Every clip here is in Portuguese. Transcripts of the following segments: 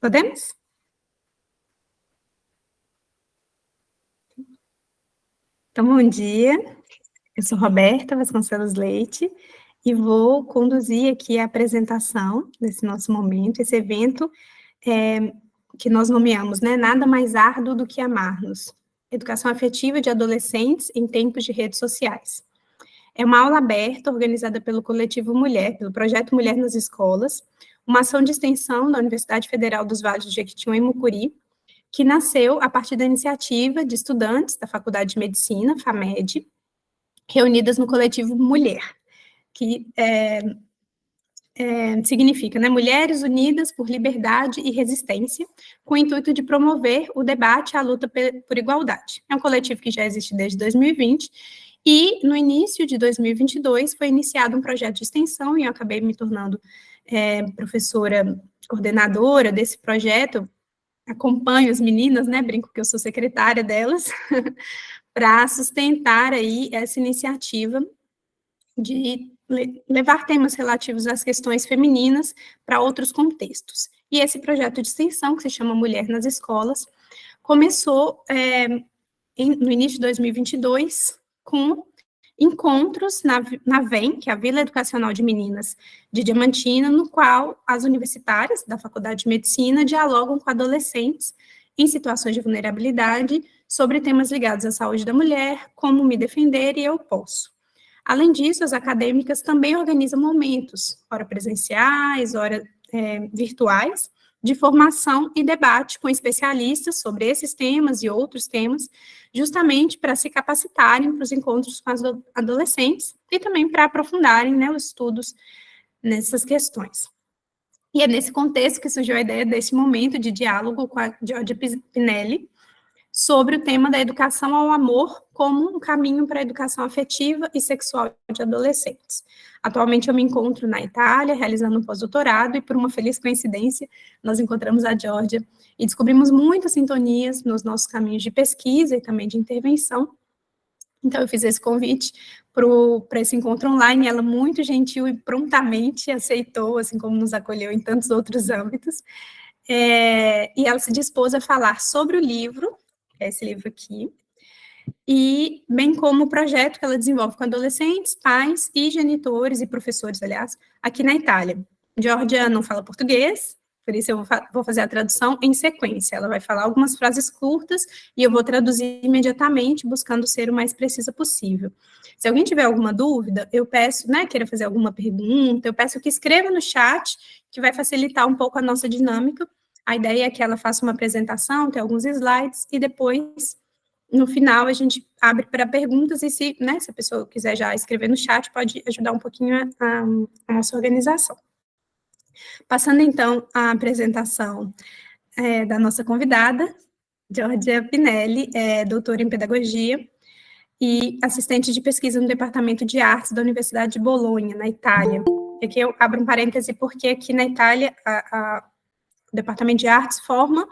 Podemos? Então, bom dia. Eu sou Roberta Vasconcelos Leite e vou conduzir aqui a apresentação desse nosso momento, esse evento que nós nomeamos, né, Nada Mais Árduo do que Amar-nos. Educação afetiva de adolescentes em tempos de redes sociais. É uma aula aberta organizada pelo Coletivo Mulher, pelo Projeto Mulher nas Escolas, uma ação de extensão da Universidade Federal dos Vales do Jequitinhonha e Mucuri, que nasceu a partir da iniciativa de estudantes da Faculdade de Medicina, FAMED, reunidas no coletivo Mulher, que significa, né, Mulheres Unidas por Liberdade e Resistência, com o intuito de promover o debate e a luta por igualdade. É um coletivo que já existe desde 2020, e no início de 2022 foi iniciado um projeto de extensão, e eu acabei me tornando professora coordenadora desse projeto. Acompanho as meninas, né, brinco que eu sou secretária delas, para sustentar aí essa iniciativa de levar temas relativos às questões femininas para outros contextos. E esse projeto de extensão, que se chama Mulher nas Escolas, começou no início de 2022 com encontros na VEM, que é a Vila Educacional de Meninas de Diamantina, no qual as universitárias da Faculdade de Medicina dialogam com adolescentes em situações de vulnerabilidade sobre temas ligados à saúde da mulher, como me defender e eu posso. Além disso, as acadêmicas também organizam momentos, ora presenciais, ora virtuais, de formação e debate com especialistas sobre esses temas e outros temas, justamente para se capacitarem para os encontros com as adolescentes e também para aprofundarem, né, os estudos nessas questões. E é nesse contexto que surgiu a ideia desse momento de diálogo com a Giorgia Pinelli sobre o tema da educação ao amor como um caminho para a educação afetiva e sexual de adolescentes. Atualmente eu me encontro na Itália, realizando um pós-doutorado, e por uma feliz coincidência, nós encontramos a Giorgia e descobrimos muitas sintonias nos nossos caminhos de pesquisa e também de intervenção. Então eu fiz esse convite para esse encontro online, ela muito gentil e prontamente aceitou, assim como nos acolheu em tantos outros âmbitos, e ela se dispôs a falar sobre o livro, esse livro aqui, e bem como o projeto que ela desenvolve com adolescentes, pais e genitores e professores, aliás, aqui na Itália. Giorgia não fala português, por isso eu vou fazer a tradução em sequência. Ela vai falar algumas frases curtas e eu vou traduzir imediatamente, buscando ser o mais precisa possível. Se alguém tiver alguma dúvida, eu peço, né, queira fazer alguma pergunta, eu peço que escreva no chat, que vai facilitar um pouco a nossa dinâmica. A ideia é que ela faça uma apresentação, tem alguns slides, e depois, no final, a gente abre para perguntas, e se a pessoa quiser já escrever no chat, pode ajudar um pouquinho a nossa organização. Passando, então, a apresentação da nossa convidada, Giorgia Pinelli, doutora em Pedagogia e assistente de pesquisa no Departamento de Artes da Universidade de Bolonha, na Itália. E aqui eu abro um parêntese, porque aqui na Itália, o Departamento de Artes forma,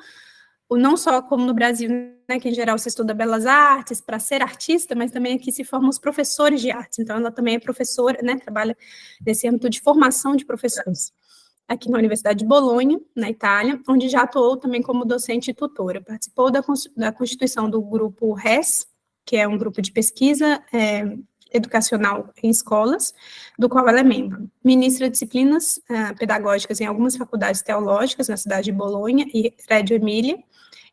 não só como no Brasil, né, que em geral se estuda belas artes para ser artista, mas também aqui se formam os professores de artes. Então, ela também é professora, né, trabalha nesse âmbito de formação de professores, aqui na Universidade de Bolonha, na Itália, onde já atuou também como docente e tutora. Participou da constituição do grupo RES, que é um grupo de pesquisa educacional em escolas, do qual ela é membro. Ministra disciplinas pedagógicas em algumas faculdades teológicas na cidade de Bolonha e Reggio Emília,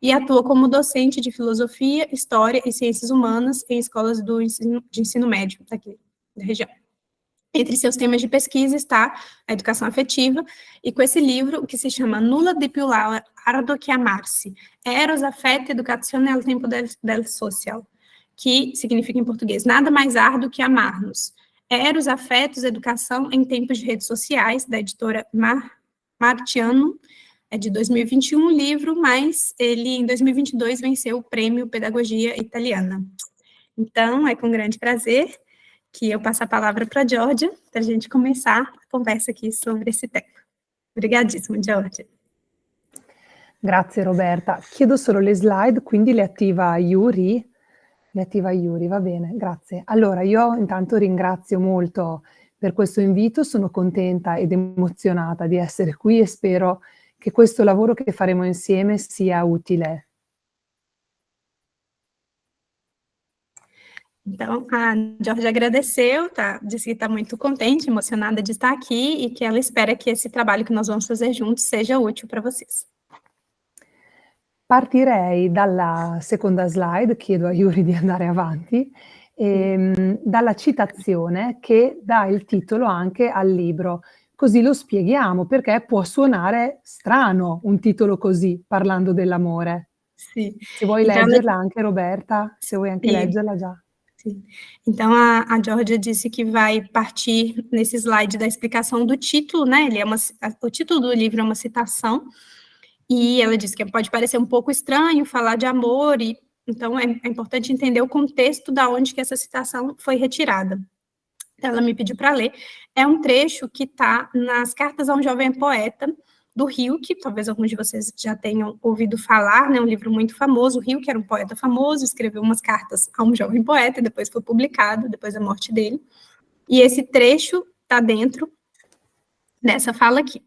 e atua como docente de filosofia, história e ciências humanas em escolas de ensino médio aqui da região. Entre seus temas de pesquisa está a educação afetiva, e com esse livro, que se chama Nulla di più arduo che amarsi, Eros, Affetto, Educazione al tempo del social, que significa em português, nada mais árduo que amar-nos. Eros, Afetos, Educação em Tempos de Redes Sociais, da editora Martiano, é de 2021 o livro, mas ele, em 2022, venceu o Prêmio Pedagogia Italiana. Então, é com grande prazer que eu passo a palavra para a Giorgia, para a gente começar a conversa aqui sobre esse tema. Obrigadíssima, Giorgia. Grazie Roberta. Chiedo solo le slide, quindi le attiva Yuri. Va bene, grazie. Allora, io intanto ringrazio molto per questo invito, sono contenta ed emozionata di essere qui e spero che questo lavoro che faremo insieme sia utile. Então, a Georgia agradeceu, tá? Disse que está muito contente, emocionada de estar aqui e que ela espera que esse trabalho que nós vamos fazer juntos seja útil para vocês. Partirei dalla seconda slide, chiedo a Yuri di andare avanti, dalla citazione che dà il titolo anche al libro. Così lo spieghiamo, perché può suonare strano un titolo così, parlando dell'amore. Sim. Se vuoi Então, leggerla anche, Roberta, se vuoi anche sim, leggerla già. sim. Então, a Georgia disse que vai partir nesse slide da explicação do título, né? O título do livro é uma citação, e ela disse que pode parecer um pouco estranho falar de amor, e então é importante entender o contexto da onde que essa citação foi retirada. Ela me pediu para ler. É um trecho que está nas Cartas a um Jovem Poeta, do Rilke, talvez alguns de vocês já tenham ouvido falar, né, um livro muito famoso. O Rilke era um poeta famoso, escreveu umas cartas a um jovem poeta, e depois foi publicado, depois da morte dele. E esse trecho está dentro dessa fala aqui.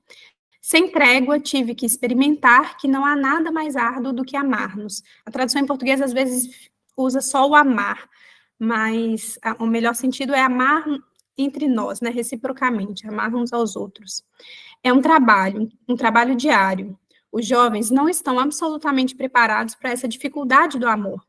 Sem trégua, tive que experimentar que não há nada mais árduo do que amar-nos. A tradução em português, às vezes, usa só o amar, mas o melhor sentido é amar entre nós, né, reciprocamente, amar uns aos outros. É um trabalho diário. Os jovens não estão absolutamente preparados para essa dificuldade do amor.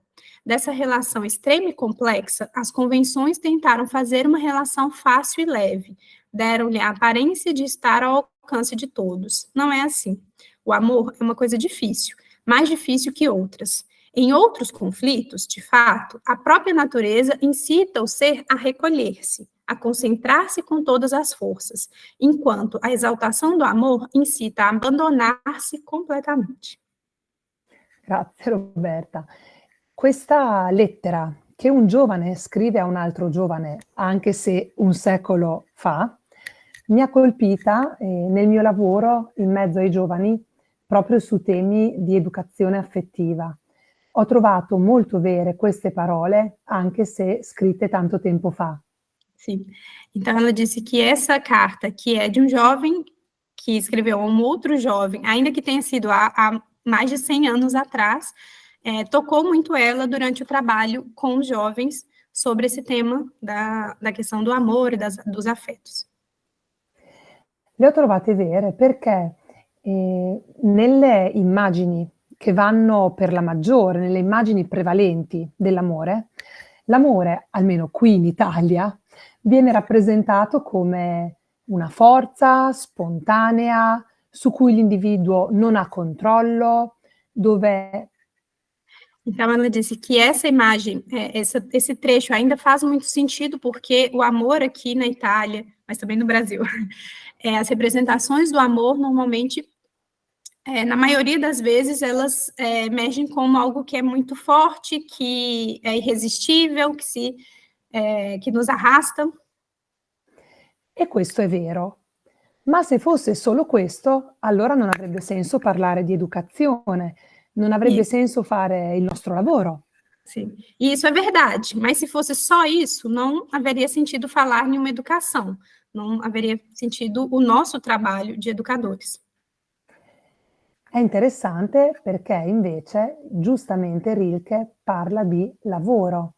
Dessa relação extrema e complexa, as convenções tentaram fazer uma relação fácil e leve, deram-lhe a aparência de estar ao alcance de todos. Não é assim. O amor é uma coisa difícil, mais difícil que outras. Em outros conflitos, de fato, a própria natureza incita o ser a recolher-se, a concentrar-se com todas as forças, enquanto a exaltação do amor incita a abandonar-se completamente. Grazie Roberta. Questa lettera che un giovane scrive a un altro giovane, anche se un secolo fa, mi ha colpita nel mio lavoro in mezzo ai giovani proprio su temi di educazione affettiva. Ho trovato molto vere queste parole, anche se scritte tanto tempo fa. Sim. Então, ela disse que essa carta, que é de um jovem que escreveu a um outro jovem, ainda que tenha sido há mais de 100 anos atrás, tocou muito ela durante o trabalho com os jovens sobre esse tema da questão do amor e dos afetos. Le ho trovate vere perché nelle immagini che vanno per la maggiore, nelle immagini prevalenti dell'amore, l'amore, almeno qui in Italia, viene rappresentato come una forza spontanea, su cui l'individuo non ha controllo, dove... Então, ela disse que essa imagem, esse trecho ainda faz muito sentido, porque o amor aqui na Itália, mas também no Brasil, as representações do amor, normalmente, na maioria das vezes, elas emergem como algo que é muito forte, que é irresistível, que nos arrasta. E questo è vero. Ma se fosse solo questo, allora non avrebbe senso parlare di educazione, non avrebbe senso fare il nostro lavoro. Sim, e isso é verdade, mas se fosse só isso, não haveria sentido falar em uma educação, não haveria sentido o nosso trabalho de educadores. È interessante perché invece, giustamente, Rilke parla di lavoro.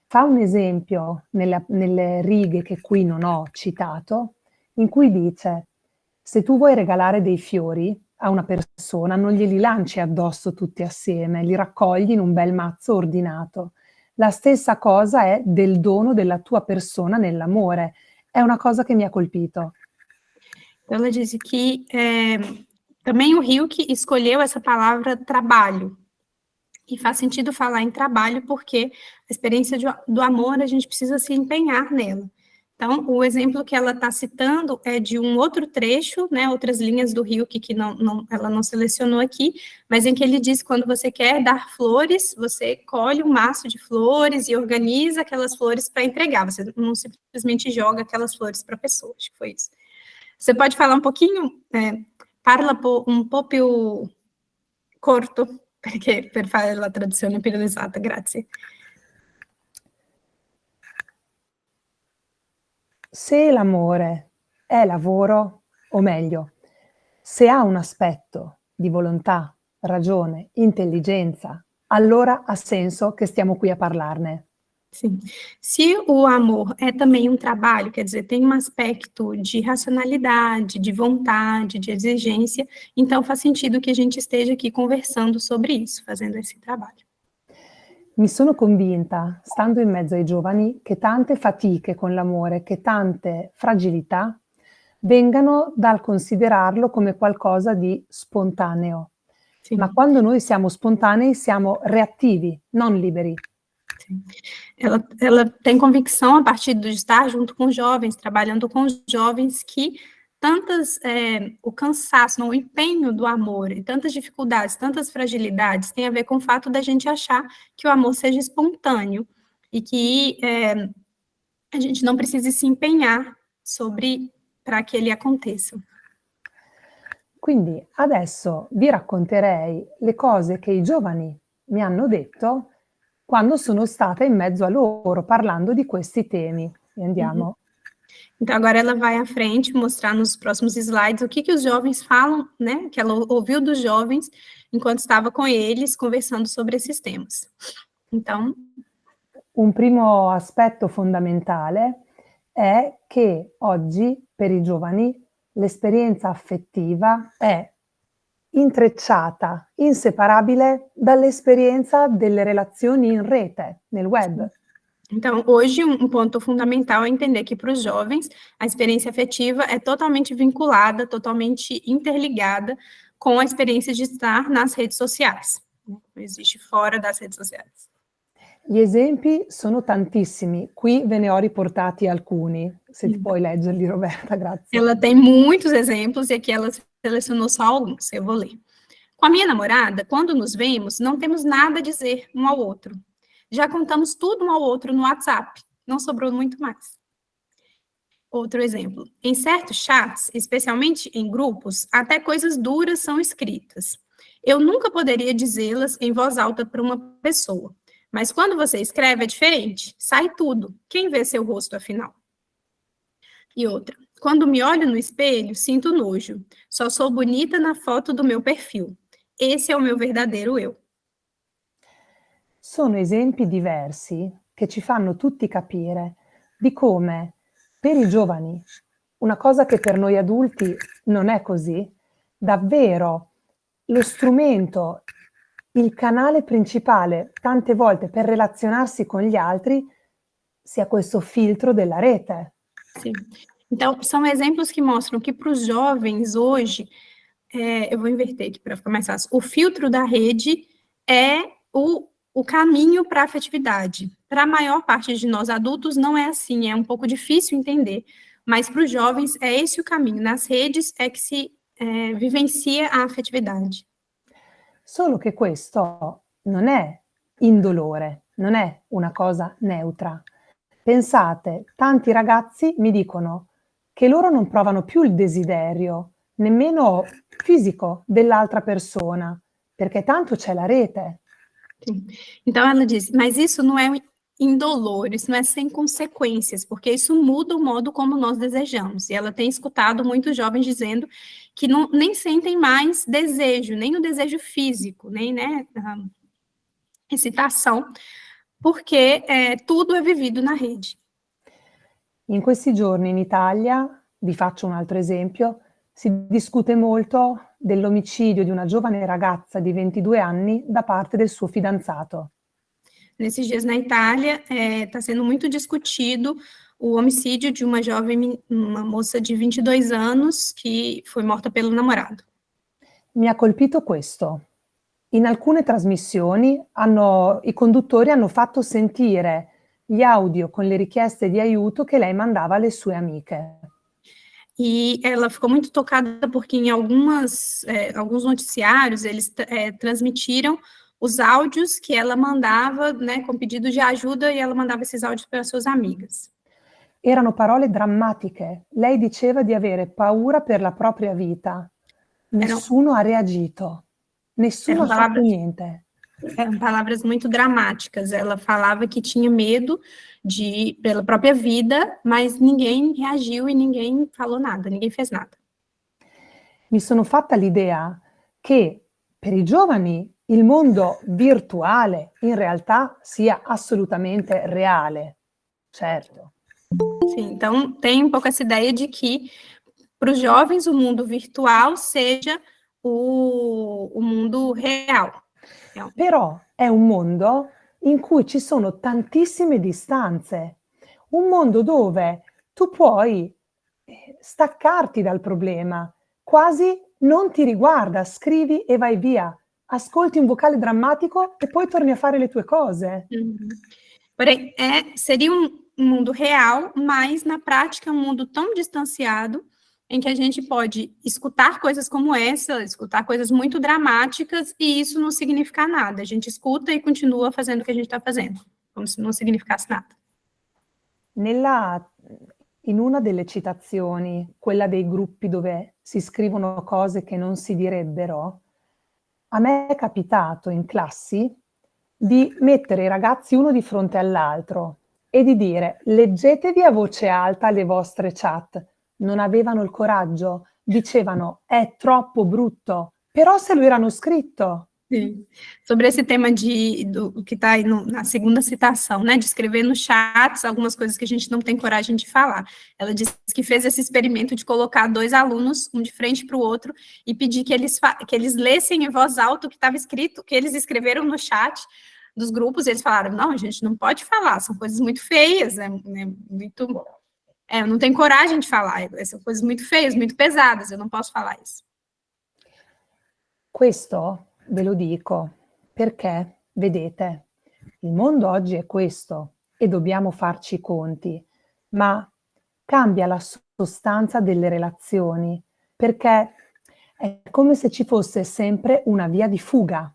Fa un esempio nelle righe che qui non ho citato, in cui dice: se tu vuoi regalare dei fiori a una persona, non glieli lanci addosso tutti assieme, li raccogli in un bel mazzo ordinato. La stessa cosa è del dono della tua persona nell'amore. È una cosa che mi ha colpito. Ela disse que também o Rilke escolheu essa palavra trabalho, e faz sentido falar em trabalho porque a experiência do amor, a gente precisa se empenhar nela. Então, o exemplo que ela está citando é de um outro trecho, né, outras linhas do Rilke que ela não selecionou aqui, mas em que ele diz que quando você quer dar flores, você colhe um maço de flores e organiza aquelas flores para entregar, você não simplesmente joga aquelas flores para a pessoa, acho que foi isso. Você pode falar um pouquinho, parla un po' più corto, perché per fare la traduzione più esatta, grazie. Se l'amore è lavoro, o meglio, Se ha un aspetto di volontà, ragione, intelligenza, allora ha senso che stiamo qui a parlarne. Sim. Se o amor é também um trabalho, quer dizer, tem um aspecto de racionalidade, de vontade, de exigência, então faz sentido que a gente esteja aqui conversando sobre isso, fazendo esse trabalho. Mi sono convinta, stando in mezzo ai giovani, che tante fatiche con l'amore, che tante fragilità vengano dal considerarlo come qualcosa di spontaneo. Ma Sim, quando noi siamo spontanei siamo reattivi, non liberi. sim. Ela tem convicção, a partir de estar junto com jovens, trabalhando com jovens, que o cansaço, não, o empenho do amor e tantas dificuldades, tantas fragilidades, tem a ver com o fato da gente achar que o amor seja espontâneo e que a gente não precise se empenhar para que ele aconteça. Quindi adesso vi racconterei le cose che i giovani mi hanno detto quando sono stata in mezzo a loro parlando di questi temi. E andiamo. Então, agora ela vai à frente mostrar nos próximos slides o que os jovens falam, né? Que ela ouviu dos jovens enquanto estava com eles conversando sobre esses temas. Então, Un primo aspetto fondamentale è che oggi per i giovani l'esperienza affettiva è intrecciata, inseparabile dall'esperienza delle relazioni in rete, nel web. Então, hoje, um ponto fundamental é entender que, para os jovens, a experiência afetiva é totalmente vinculada, totalmente interligada com a experiência de estar nas redes sociais. Não existe fora das redes sociais. Gli esempi sono tantissimi, qui ve ne ho riportati alcuni, se ti puoi leggerli Roberta, grazie. Ela tem muitos exemplos e aqui ela selecionou só alguns, eu vou ler. Com a minha namorada, quando nos vemos, não temos nada a dizer um ao outro. Já contamos tudo um ao outro no WhatsApp, não sobrou muito mais. Outro exemplo, em certos chats, especialmente em grupos, até coisas duras são escritas. Eu nunca poderia dizê-las em voz alta para uma pessoa, mas quando você escreve é diferente, sai tudo. Quem vê seu rosto, afinal? E outra, quando me olho no espelho, sinto nojo. Só sou bonita na foto do meu perfil. Esse é o meu verdadeiro eu. Sono esempi diversi che ci fanno tutti capire di come per i giovani, una cosa che per noi adulti non è così, davvero lo strumento, il canale principale tante volte per relazionarsi con gli altri sia questo filtro della rete. Sim. Então, são exemplos que mostram que para os jovens hoje, eu vou inverter aqui para ficar mais fácil, o filtro da rede é o caminho para a afetividade. Para a maior parte de nós adultos não é assim, é um pouco difícil entender, mas para os jovens é esse o caminho. Nas redes é que se vivencia a afetividade. Solo che questo non è indolore, non è una cosa neutra. Pensate, tanti ragazzi mi dicono che loro non provano più il desiderio, nemmeno fisico, dell'altra persona, perché tanto c'è la rete. Sim. Então ela diz, mas isso não é indolor, isso não é sem consequências, porque isso muda o modo como nós desejamos. E ela tem escutado muitos jovens dizendo que nem sentem mais desejo, nem o desejo físico, nem excitação, porque tudo é vivido na rede. In questi giorni in Italia, vi faccio un altro esempio, si discute molto dell'omicidio di una giovane ragazza di 22 anni da parte del suo fidanzato. Nesses dias na Itália, está sendo muito discutido o homicídio de uma moça de 22 anos que foi morta pelo namorado. Mi ha colpito questo. In alcune trasmissioni i conduttori hanno fatto sentire gli audio con le richieste di aiuto che lei mandava alle sue amiche. E ela ficou muito tocada porque em alguns noticiários eles transmitiram os áudios que ela mandava, né, com pedido de ajuda, e ela mandava esses áudios para suas amigas. Erano parole drammatiche. Lei diceva di avere paura per la propria vita. Nessuno ha reagito. Nessuno ha fatto niente. Eram palavras muito dramáticas. Ela falava que tinha medo pela própria vida, mas ninguém reagiu e ninguém falou nada, ninguém fez nada. mi sono fatta l'idea che per i giovani il mondo virtuale in realtà sia assolutamente reale. Certo. Sim, então tem um pouco essa ideia de que para os jovens o mundo virtual seja o mundo real. Però è un mondo in cui ci sono tantissime distanze, un mondo dove tu puoi staccarti dal problema, quasi non ti riguarda, scrivi e vai via, ascolti un vocale drammatico e poi torni a fare le tue cose. Uhum. Porém, seria um mundo real, mas na prática é um mundo tão distanciado em que a gente pode escutar coisas como essa, escutar coisas muito dramáticas e isso não significar nada. A gente escuta e continua fazendo o que a gente está fazendo, como se não significasse nada. In una delle citazioni, quella dei gruppi dove si scrivono cose che non si direbbero, a me è capitato in classi di mettere i ragazzi uno di fronte all'altro e di dire: leggetevi a voce alta le vostre chat. Non avevano il coraggio, dicevano è troppo brutto, però se lo erano scritto. Sim. Sobre esse tema do que está aí na segunda citação, né, de escrever nos chats algumas coisas que a gente não tem coragem de falar. Ela disse que fez esse experimento de colocar 2 alunos, um de frente para o outro, e pedir que eles lessem em voz alta o que estava escrito, que eles escreveram no chat dos grupos, e eles falaram, não, a gente não pode falar, são coisas muito feias, eu não tenho coragem de falar, são coisas muito feias, muito pesadas, eu não posso falar isso. Questo ve lo dico perché, vedete, il mondo oggi è questo e dobbiamo farci i conti, ma cambia la sostanza delle relazioni, perché è come se ci fosse sempre una via di fuga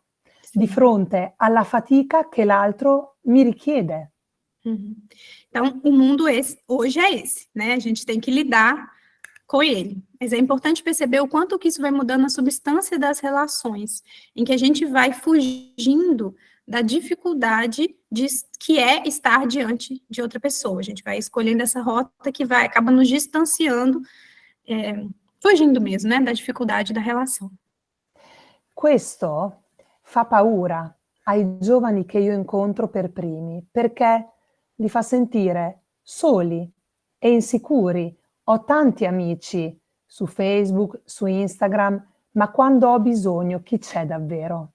di fronte alla fatica che l'altro mi richiede. Então, o mundo hoje é esse, né? A gente tem que lidar com ele. Mas é importante perceber o quanto que isso vai mudando a substância das relações, em que a gente vai fugindo da dificuldade que é estar diante de outra pessoa. A gente vai escolhendo essa rota que acaba nos distanciando, fugindo mesmo, né, da dificuldade da relação. Questo fa paura ai giovani che io incontro per primi, perché li fa sentire soli e insicuri. Ho tanti amici su Facebook, su Instagram, ma quando ho bisogno, chi c'è davvero?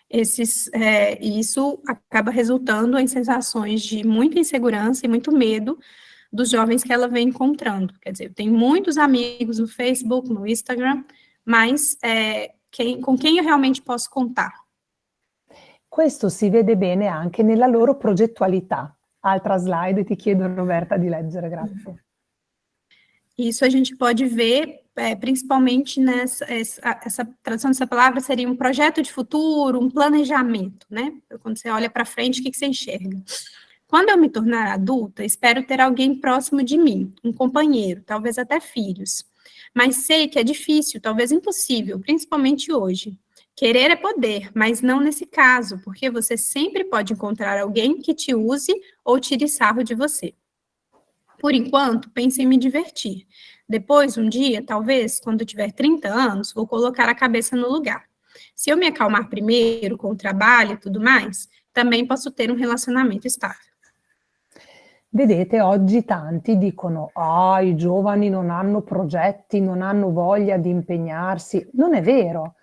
Isso acaba resultando em sensações de muita insegurança e muito medo dos jovens que ela vem encontrando. Quer dizer, eu tenho muitos amigos no Facebook, no Instagram, mas com quem eu realmente posso contar? Questo si vede bene anche nella loro progettualità. Altra slide, ti chiedo Roberta di leggere, grazie. Isso a gente pode ver, principalmente essa tradução dessa palavra seria um projeto de futuro, um planejamento, né? Quando você olha para frente, o que você enxerga? Quando eu me tornar adulta, espero ter alguém próximo de mim, um companheiro, talvez até filhos. Mas sei que é difícil, talvez impossível, principalmente hoje. Querer é poder, mas não nesse caso, porque você sempre pode encontrar alguém que te use ou tire sarro de você. Por enquanto, pense em me divertir. Depois, um dia, talvez, quando eu tiver 30 anos, vou colocar a cabeça no lugar. Se eu me acalmar primeiro com o trabalho e tudo mais, também posso ter um relacionamento estável. Vedete, oggi tanti dicono i giovani non hanno progetti, non hanno voglia di impegnarsi. Non è vero,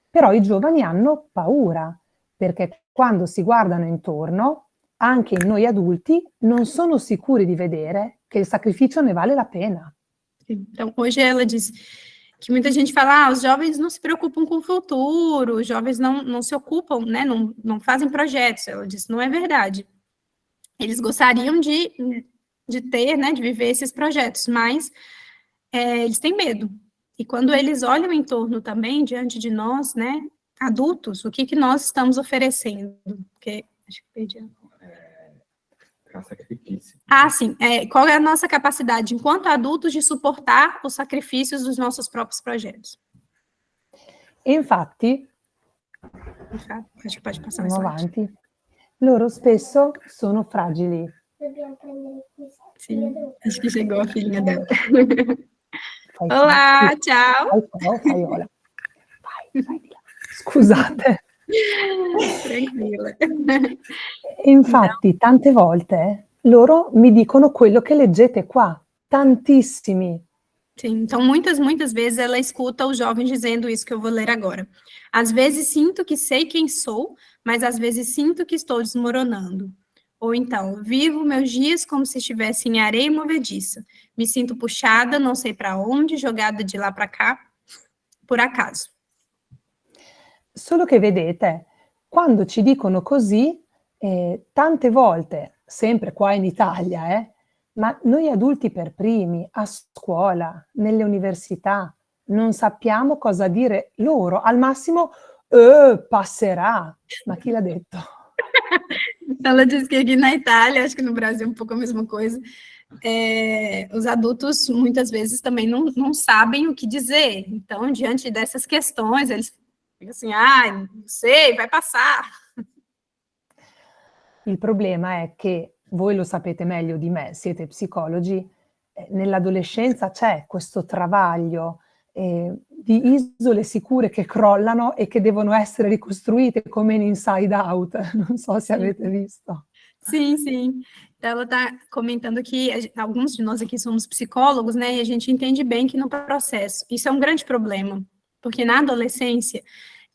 però i giovani hanno paura, perché quando si guardano intorno, anche in noi adulti, non sono sicuri di vedere che il sacrificio ne vale la pena. Então, hoje ela diz que muita gente fala, os jovens não se preocupam com o futuro, os jovens não se ocupam, né, não fazem projetos. Ela diz, não é verdade. Eles gostariam de ter, né, de viver esses projetos, mas eles têm medo. E quando eles olham em torno também, diante de nós, né, adultos, o que nós estamos oferecendo? Porque, acho que perdi sacrifício. Sim. Qual é a nossa capacidade, enquanto adultos, de suportar os sacrifícios dos nossos próprios projetos? Infatti, acho que pode passar andiamo avanti. Loro spesso sono fragili. Sim, acho que chegou a filhinha dela. Fai Olá, sì, ciao. fai ciao, fai hola. Vai di là. Scusate. Tranquila. E Então, infatti tante volte loro mi dicono quello che leggete qua, tantissimi. sim, então muitas vezes ela escuta os jovens dizendo isso que eu vou ler agora. Às vezes sinto que sei quem sou, mas às vezes sinto que estou desmoronando. Ou então, vivo meus dias como se estivesse em areia movediça. Me sinto puxada, não sei para onde, jogada de lá para cá, por acaso. Solo che vedete, quando ci dicono così, tante volte, sempre qua in Italia, ma noi adulti per primi, a scuola, nelle università, non sappiamo cosa dire loro. Al massimo, passerà. Ma chi l'ha detto? Ela diz que aqui na Itália, acho que no Brasil é um pouco a mesma coisa, os adultos muitas vezes também não sabem o que dizer. Então, diante dessas questões, eles ficam assim, ah, não sei, vai passar. Il problema è che, voi lo sapete meglio di me, siete psicologi, nell'adolescenza c'è questo travaglio, di isole sicure che crollano e che devono essere ricostruite come in Inside Out, non so se Sim, avete visto. sim, sim. Então, ela está comentando que alguns de nós aqui somos psicólogos, né, e a gente entende bem que no processo, isso é um grande problema, porque na adolescência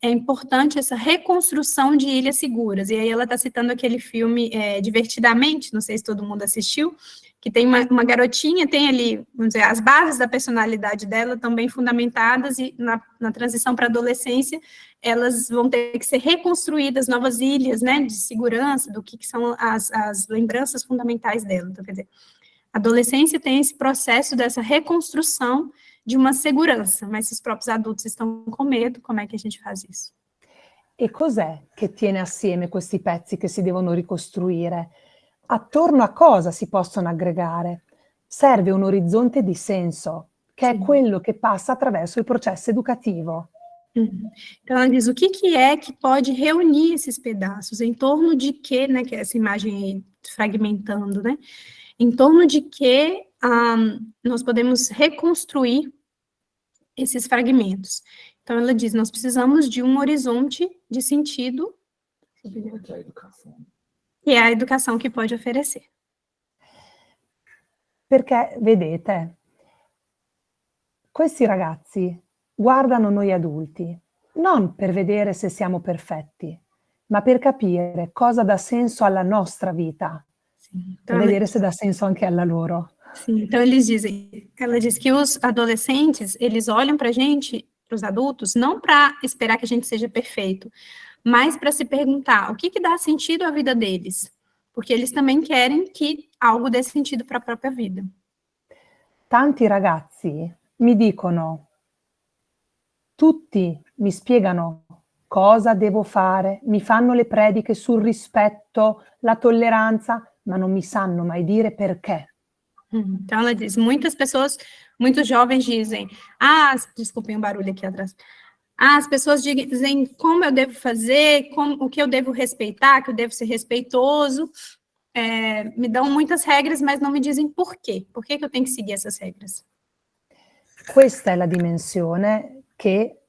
é importante essa reconstrução de ilhas seguras. E aí ela está citando aquele filme Divertidamente, não sei se todo mundo assistiu, que tem uma garotinha, tem ali, vamos dizer, as bases da personalidade dela também fundamentadas, e na transição para a adolescência, elas vão ter que ser reconstruídas, novas ilhas, né, de segurança, do que são as lembranças fundamentais dela. Então, quer dizer, a adolescência tem esse processo dessa reconstrução de uma segurança, mas se os próprios adultos estão com medo, como é que a gente faz isso? E cos'è che tiene assieme questi pezzi che si devono ricostruire? Attorno a cosa si possono aggregare? Serve un orizzonte di senso, che è Sim. quello che passa attraverso il processo educativo. Uhum. Então, ela diz o que é que pode reunir esses pedaços, em torno de que, né, que é essa imagem aí fragmentando, né, em torno de que nós podemos reconstruir esses fragmentos. Então, ela diz, nós precisamos de um horizonte de sentido, que é a educação que pode oferecer. Perché, vedete, questi ragazzi guardano noi adulti, non per vedere se siamo perfetti, ma per capire cosa dà senso alla nostra vita, Sim. per vedere se dà senso anche alla loro. Sim, então ela diz que os adolescentes, eles olham para a gente, para os adultos, não para esperar que a gente seja perfeito, mas para se perguntar o que dá sentido à vida deles, porque eles também querem que algo dê sentido para a própria vida. Tanti ragazzi mi dicono, tutti mi spiegano cosa devo fare, mi fanno le prediche sul rispetto, la tolleranza, ma non mi sanno mai dire perché. Então ela diz, muitas pessoas, muitos jovens dizem, desculpem o barulho aqui atrás. As pessoas dizem como eu devo fazer, o que eu devo respeitar, que eu devo ser respeitoso, me dão muitas regras, mas não me dizem por quê. Por que eu tenho que seguir essas regras? Questa è la dimensione che,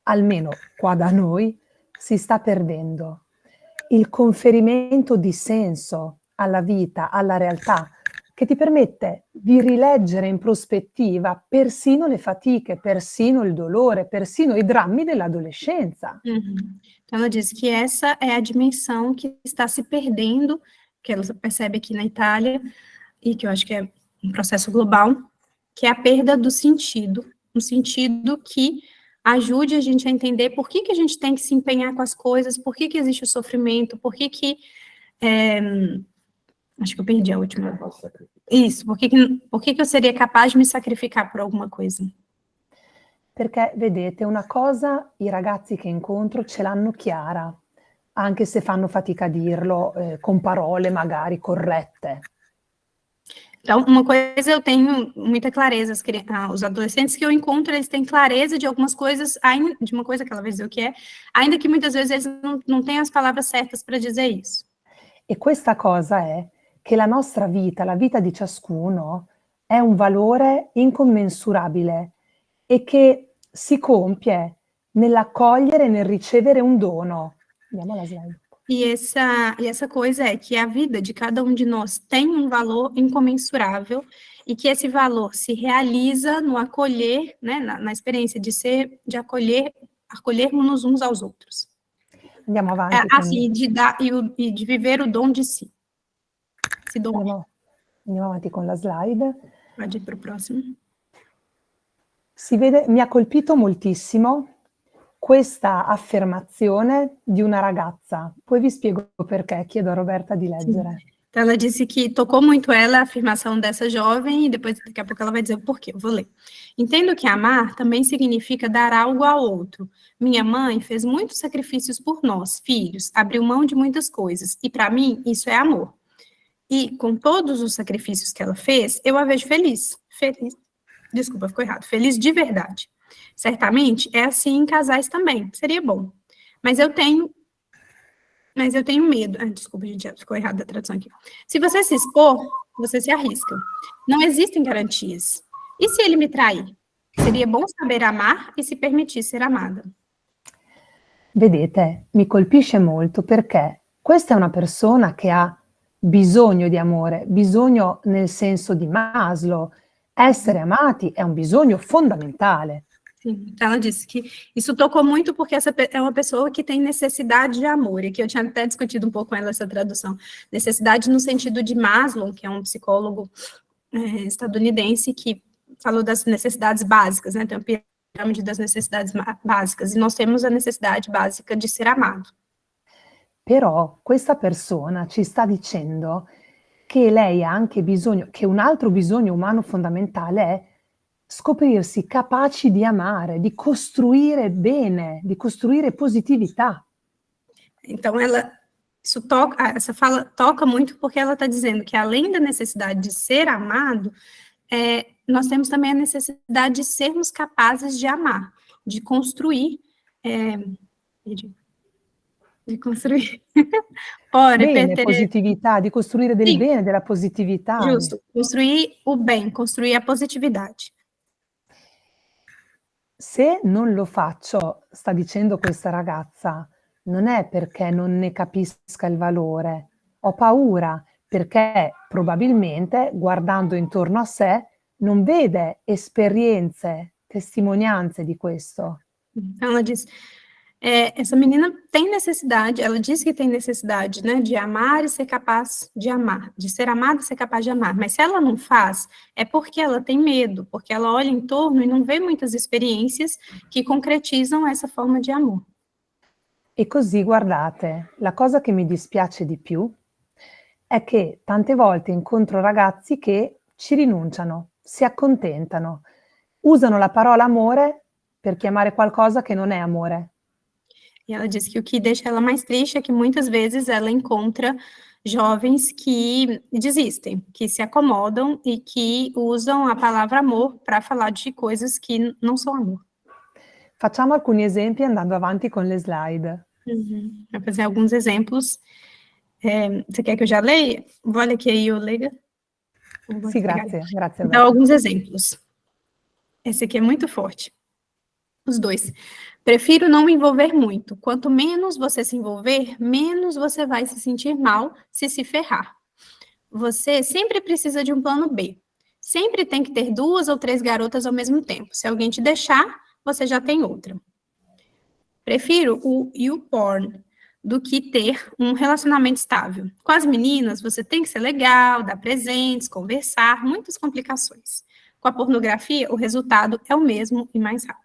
almeno qua da noi, si sta perdendo. Il conferimento di senso alla vita, alla realtà, che ti permette di rileggere in prospettiva persino le fatiche, persino il dolore, persino i drammi dell'adolescenza. Uhum. Então, ela diz que essa é a dimensão que está se perdendo, que ela percebe aqui na Itália, e que eu acho que é um processo global, que é a perda do sentido, um sentido que ajude a gente a entender por que a gente tem que se empenhar com as coisas, por que existe o sofrimento, acho que eu perdi a última. Isso, por que eu seria capaz de me sacrificar por alguma coisa? Perché, vedete, una cosa i ragazzi che incontro ce l'hanno chiara, anche se fanno fatica a dirlo, con parole magari corrette. Então, uma coisa eu tenho muita clareza, os adolescentes que eu encontro, eles têm clareza de algumas coisas, de uma coisa que ela vai dizer o que é, ainda que muitas vezes eles não têm as palavras certas para dizer isso. E questa cosa è che la nostra vita, la vita di ciascuno, è un valore incommensurabile e che si compie nell'accogliere e nel ricevere un dono. Andiamo alla slide. E essa coisa é que a vida de cada um de nós tem um valor incomensurável e que esse valor se realiza no acolher, né, na experiência de acolhermos uns aos outros. Andiamo avanti. Assim, de dar e de viver o dom de si. Se doar. Andiamo avanti con la slide. Pode ir para o próximo. Si vede, mi ha colpito moltissimo questa affermazione di una ragazza. Poi vi spiego perché, chiedo a Roberta di leggere. Então, ela disse que tocou muito ela a afirmação dessa jovem, e depois, daqui a pouco, ela vai dizer o porquê. Eu vou ler. Entendo que amar também significa dar algo ao outro. Minha mãe fez muitos sacrifícios por nós, filhos, abriu mão de muitas coisas, e para mim, isso é amor. E com todos os sacrifícios que ela fez, eu a vejo feliz. Desculpa, ficou errado. Feliz de verdade. Certamente é assim em casais também. Seria bom. Mas eu tenho medo. Desculpa, gente, ficou errada a tradução aqui. Se você se expor, você se arrisca. Não existem garantias. E se ele me trair? Seria bom saber amar e se permitir ser amada. Vedete, mi colpisce molto perché questa è una persona che ha bisogno di amore, bisogno nel senso di Maslow. Essere amati è un bisogno fondamentale. Sim, então ela disse que isso tocou muito porque essa é uma pessoa que tem necessidade de amor, e que eu tinha até discutido um pouco com ela essa tradução. Necessidade no sentido de Maslow, que é um psicólogo estadunidense, que falou das necessidades básicas, né? Tem uma pirâmide das necessidades básicas, e nós temos a necessidade básica de ser amado. Però questa persona ci sta dicendo che lei ha anche bisogno, che un altro bisogno umano fondamentale è scoprirsi capaci di amare, di costruire bene, di costruire positività. Então, essa fala toca muito porque ela está dizendo que, além da necessidade de ser amado, nós temos também a necessidade de sermos capazes de amar, de construir, Bene, positività, di costruire del bene, della positività. Giusto, construir o bem, construir a positividade. Se non lo faccio, sta dicendo questa ragazza, non è perché non ne capisca il valore. Ho paura perché probabilmente, guardando intorno a sé, non vede esperienze, testimonianze di questo. Ela diz, essa menina tem necessidade, ela diz que tem necessidade, né, de amar e ser capaz de amar, de ser amada e ser capaz de amar, mas se ela não faz, é porque ela tem medo, porque ela olha em torno e não vê muitas experiências que concretizam essa forma de amor. E così, guardate, la cosa che mi dispiace di più è che tante volte incontro ragazzi che ci rinunciano, si accontentano, usano la parola amore per chiamare qualcosa che non è amore. E ela diz que o que deixa ela mais triste é que muitas vezes ela encontra jovens que desistem, que se acomodam e que usam a palavra amor para falar de coisas que não são amor. Facciamo alcuni esempi andando avanti con le slide. Vou fazer alguns exemplos. Você quer que eu já leia? Vou ler aqui aí, eu leio. Sì, grazie. Então, alguns exemplos. Esse aqui é muito forte. Os dois. Prefiro não me envolver muito. Quanto menos você se envolver, menos você vai se sentir mal se ferrar. Você sempre precisa de um plano B. Sempre tem que ter 2 ou 3 garotas ao mesmo tempo. Se alguém te deixar, você já tem outra. Prefiro o YouPorn do que ter um relacionamento estável. Com as meninas, você tem que ser legal, dar presentes, conversar, muitas complicações. Com a pornografia, o resultado é o mesmo e mais rápido.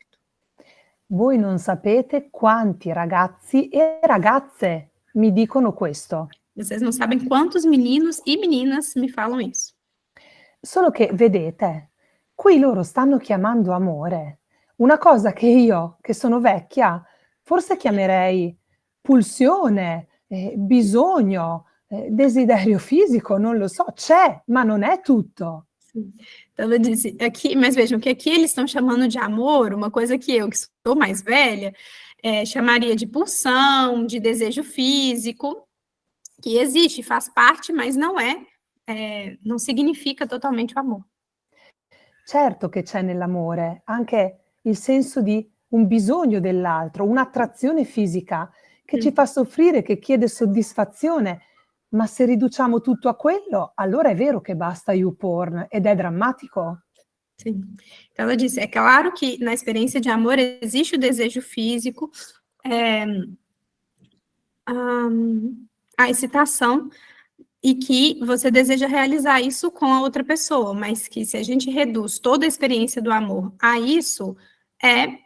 Voi non sapete quanti ragazzi e ragazze mi dicono questo. Vocês não sabem quantos meninos e meninas me falam isso. Solo che, vedete, qui loro stanno chiamando amore una cosa che io, che sono vecchia, forse chiamerei pulsione, bisogno, desiderio fisico, non lo so, c'è, ma non è tutto. Sim. Então, ela disse aqui, mas vejam que aqui eles estão chamando de amor, uma coisa que eu, que sou mais velha, chamaria de pulsão, de desejo físico, que existe, faz parte, mas não significa totalmente o amor. Certo che c'è nell'amore anche il senso di un bisogno dell'altro, un'attrazione fisica che ci fa soffrire, che chiede soddisfazione, ma se riduciamo tutto a quello, allora è vero che basta YouPorn ed è drammatico. Sim. Então, ela disse, é claro que na experiência de amor existe o desejo físico, a excitação, e que você deseja realizar isso com a outra pessoa, mas que se a gente reduz toda a experiência do amor a isso,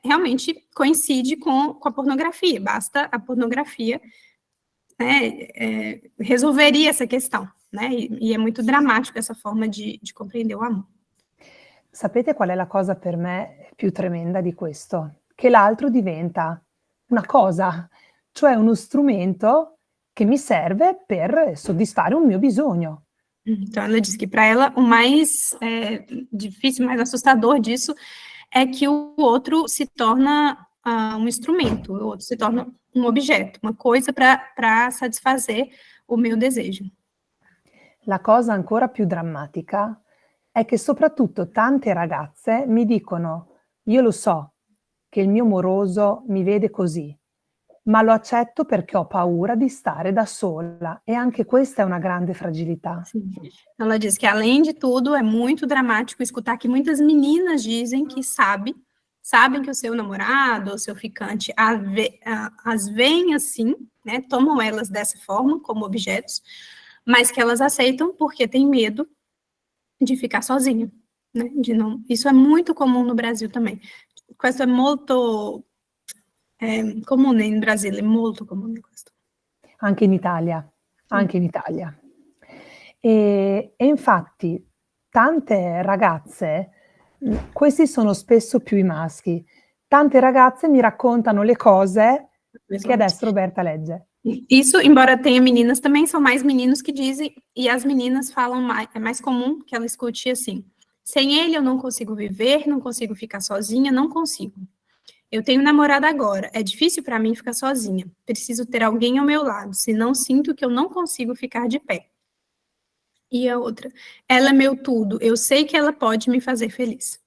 realmente coincide com a pornografia, basta a pornografia, né, resolveria essa questão, né, e é muito dramático essa forma de compreender o amor. Sapete qual è la cosa per me più tremenda di questo? Che l'altro diventa una cosa, cioè uno strumento che mi serve per soddisfare un mio bisogno. Então, ela diz que para ela o mais difícil, mais assustador disso é que o outro se torna um instrumento, o outro se torna um objeto, uma coisa para satisfazer o meu desejo. La cosa ancora più drammatica è che soprattutto tante ragazze mi dicono: io lo so che il mio moroso mi vede così, ma lo accetto perché ho paura di stare da sola. E anche questa è una grande fragilità. Sim. Ela diz que, além de tudo, é muito dramático escutar que muitas meninas dizem que sabem que o seu namorado ou seu ficante as veem assim, né, tomam elas dessa forma, como objetos, mas que elas aceitam porque têm medo de ficar sozinha, né, de não... Isso é muito comum no Brasil também. Questo è molto comune in Brasile, molto comune questo. Anche in Italia, anche in Italia. E infatti tante ragazze, questi sono spesso più i maschi, tante ragazze mi raccontano le cose che adesso Roberta legge. Isso, embora tenha meninas, também são mais meninos que dizem, e as meninas falam mais, é mais comum que ela escute assim, sem ele eu não consigo viver, não consigo ficar sozinha, não consigo. Eu tenho namorado agora, é difícil para mim ficar sozinha, preciso ter alguém ao meu lado, senão sinto que eu não consigo ficar de pé. E a outra, ela é meu tudo, eu sei que ela pode me fazer feliz.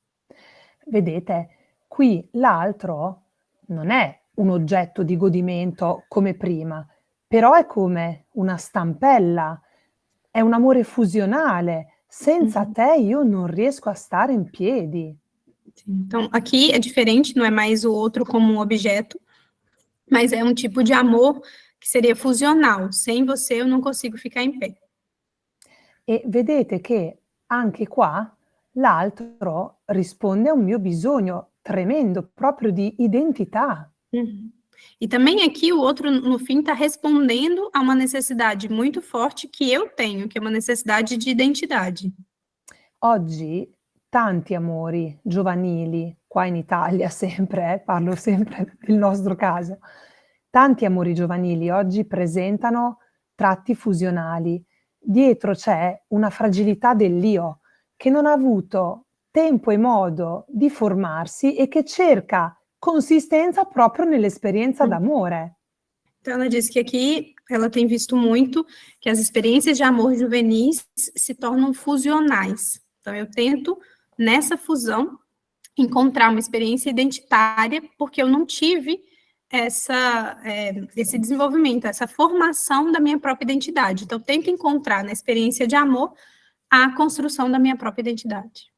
Vedete, qui l'altro non è un oggetto di godimento come prima, però è come una stampella, è un amore fusionale. Senza te io non riesco a stare in piedi. Então, aqui é diferente, não é mais o outro como um objeto, mas é um tipo de amor que seria fusional. Sem você eu não consigo ficar em pé. E vedete che anche qua l'altro risponde a un mio bisogno tremendo, proprio di identità. E também aqui o outro, no fim, está respondendo a uma necessidade muito forte que eu tenho, que é uma necessidade de identidade. Oggi tanti amori giovanili, qua in Italia sempre, parlo sempre del nostro caso, tanti amori giovanili oggi presentano tratti fusionali. Dietro c'è una fragilità dell'io che non ha avuto tempo e modo di formarsi e che cerca consistenza proprio nell'esperienza d'amore. Então, ela diz que aqui ela tem visto muito que as experiências de amor juvenis se tornam fusionais. Então, eu tento, nessa fusão, encontrar uma experiência identitária, porque eu não tive esse desenvolvimento, essa formação da minha própria identidade. Então, eu tento encontrar na experiência de amor a construção da minha própria identidade.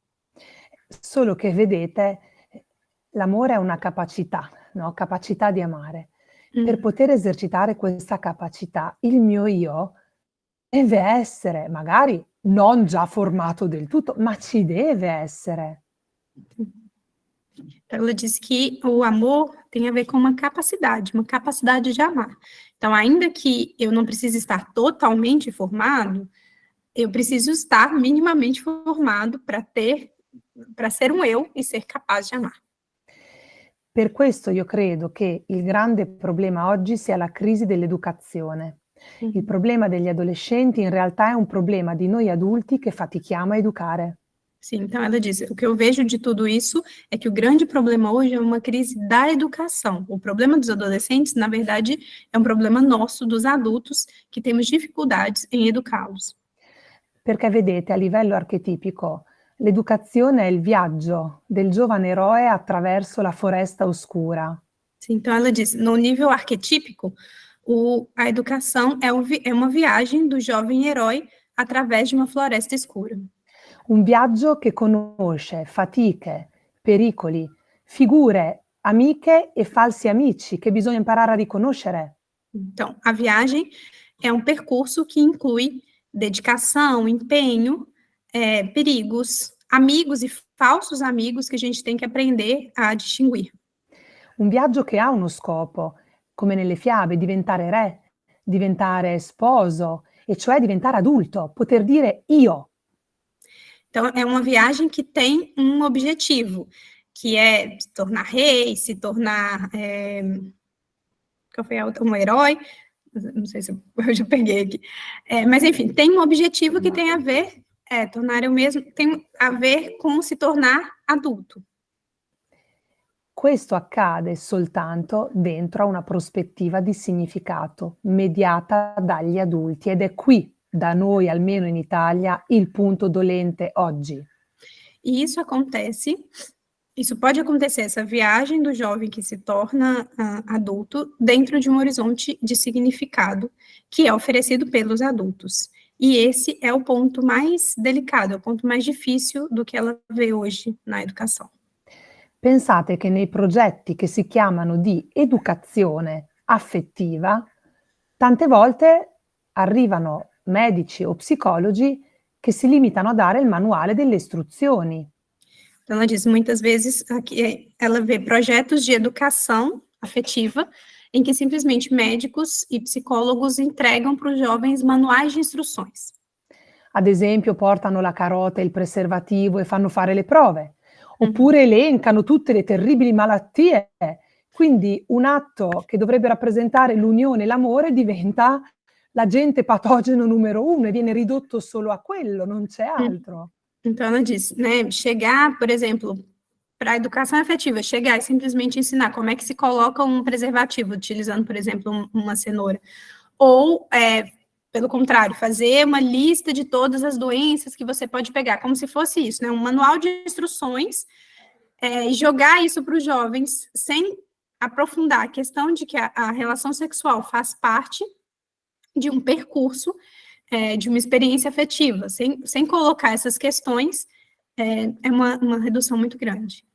Solo che vedete, l'amore è una capacità, no? Capacità di amare. Per poter esercitare questa capacità, il mio io deve essere, magari non già formato del tutto, ma ci deve essere. Ela diz que o amor tem a ver com uma capacidade de amar. Então, ainda que eu não precise estar totalmente formado, eu preciso estar minimamente formado para ser um eu e ser capaz de amar. Per questo io credo che il grande problema oggi sia la crisi dell'educazione. Il problema degli adolescenti in realtà è un problema di noi adulti che fatichiamo a educare. Sim, então ela diz, o que eu vejo de tudo isso é que o grande problema hoje é uma crise da educação. O problema dos adolescentes, na verdade, é um problema nosso, dos adultos, que temos dificuldades em educá-los. Perché vedete, a livello archetipico, L'educazione è il viaggio del giovane eroe attraverso la foresta oscura. Sim, então ela diz, no nível arquetípico, a educação é uma viagem do jovem herói através de uma floresta escura. Un viaggio che conosce fatiche, pericoli, figure amiche e falsi amici che bisogna imparare a riconoscere. Então, a viagem é um percurso que inclui dedicação, empenho, perigos, amigos e falsos amigos que a gente tem que aprender a distinguir. Un viaggio che ha uno scopo, come nelle fiabe, diventare re, diventare sposo, e cioè diventare adulto, poter dire io. Então, é uma viagem que tem um objetivo, que é se tornar rei, se tornar qual foi a outra? Um herói, não sei se eu já peguei aqui. Mas, enfim, tem um objetivo que tem a ver, tornar eu mesmo, tem a ver com se tornar adulto. Questo accade soltanto dentro a una prospettiva di significato, mediata dagli adulti, ed è qui, da noi almeno in Italia, il punto dolente oggi. E isso pode acontecer, essa viagem do jovem que se torna adulto dentro de um horizonte de significado que é oferecido pelos adultos. E esse é o ponto mais delicado, é o ponto mais difícil do que ela vê hoje na educação. Pensate che nei progetti che si chiamano di educazione affettiva, tante volte arrivano medici o psicologi che si limitano a dare il manuale delle istruzioni. Então, ela diz, muitas vezes, aqui, ela vê projetos de educação afetiva em que simplesmente médicos e psicólogos entregam para os jovens manuais de instruções. Ad esempio, portano la carota e il preservativo e fanno fare le prove, oppure elencano tutte le terribili malattie. Quindi un atto che dovrebbe rappresentare l'unione e l'amore diventa l'agente patogeno numero 1 e viene ridotto solo a quello, non c'è altro. Então, ela diz, né, chegar, por exemplo, para a educação afetiva, chegar e simplesmente ensinar como é que se coloca um preservativo, utilizando, por exemplo, uma cenoura. Ou, pelo contrário, fazer uma lista de todas as doenças que você pode pegar, como se fosse isso, né, um manual de instruções, e jogar isso para os jovens, sem aprofundar a questão de que a relação sexual faz parte de um percurso, de uma experiência afetiva, sem colocar essas questões, é uma redução muito grande.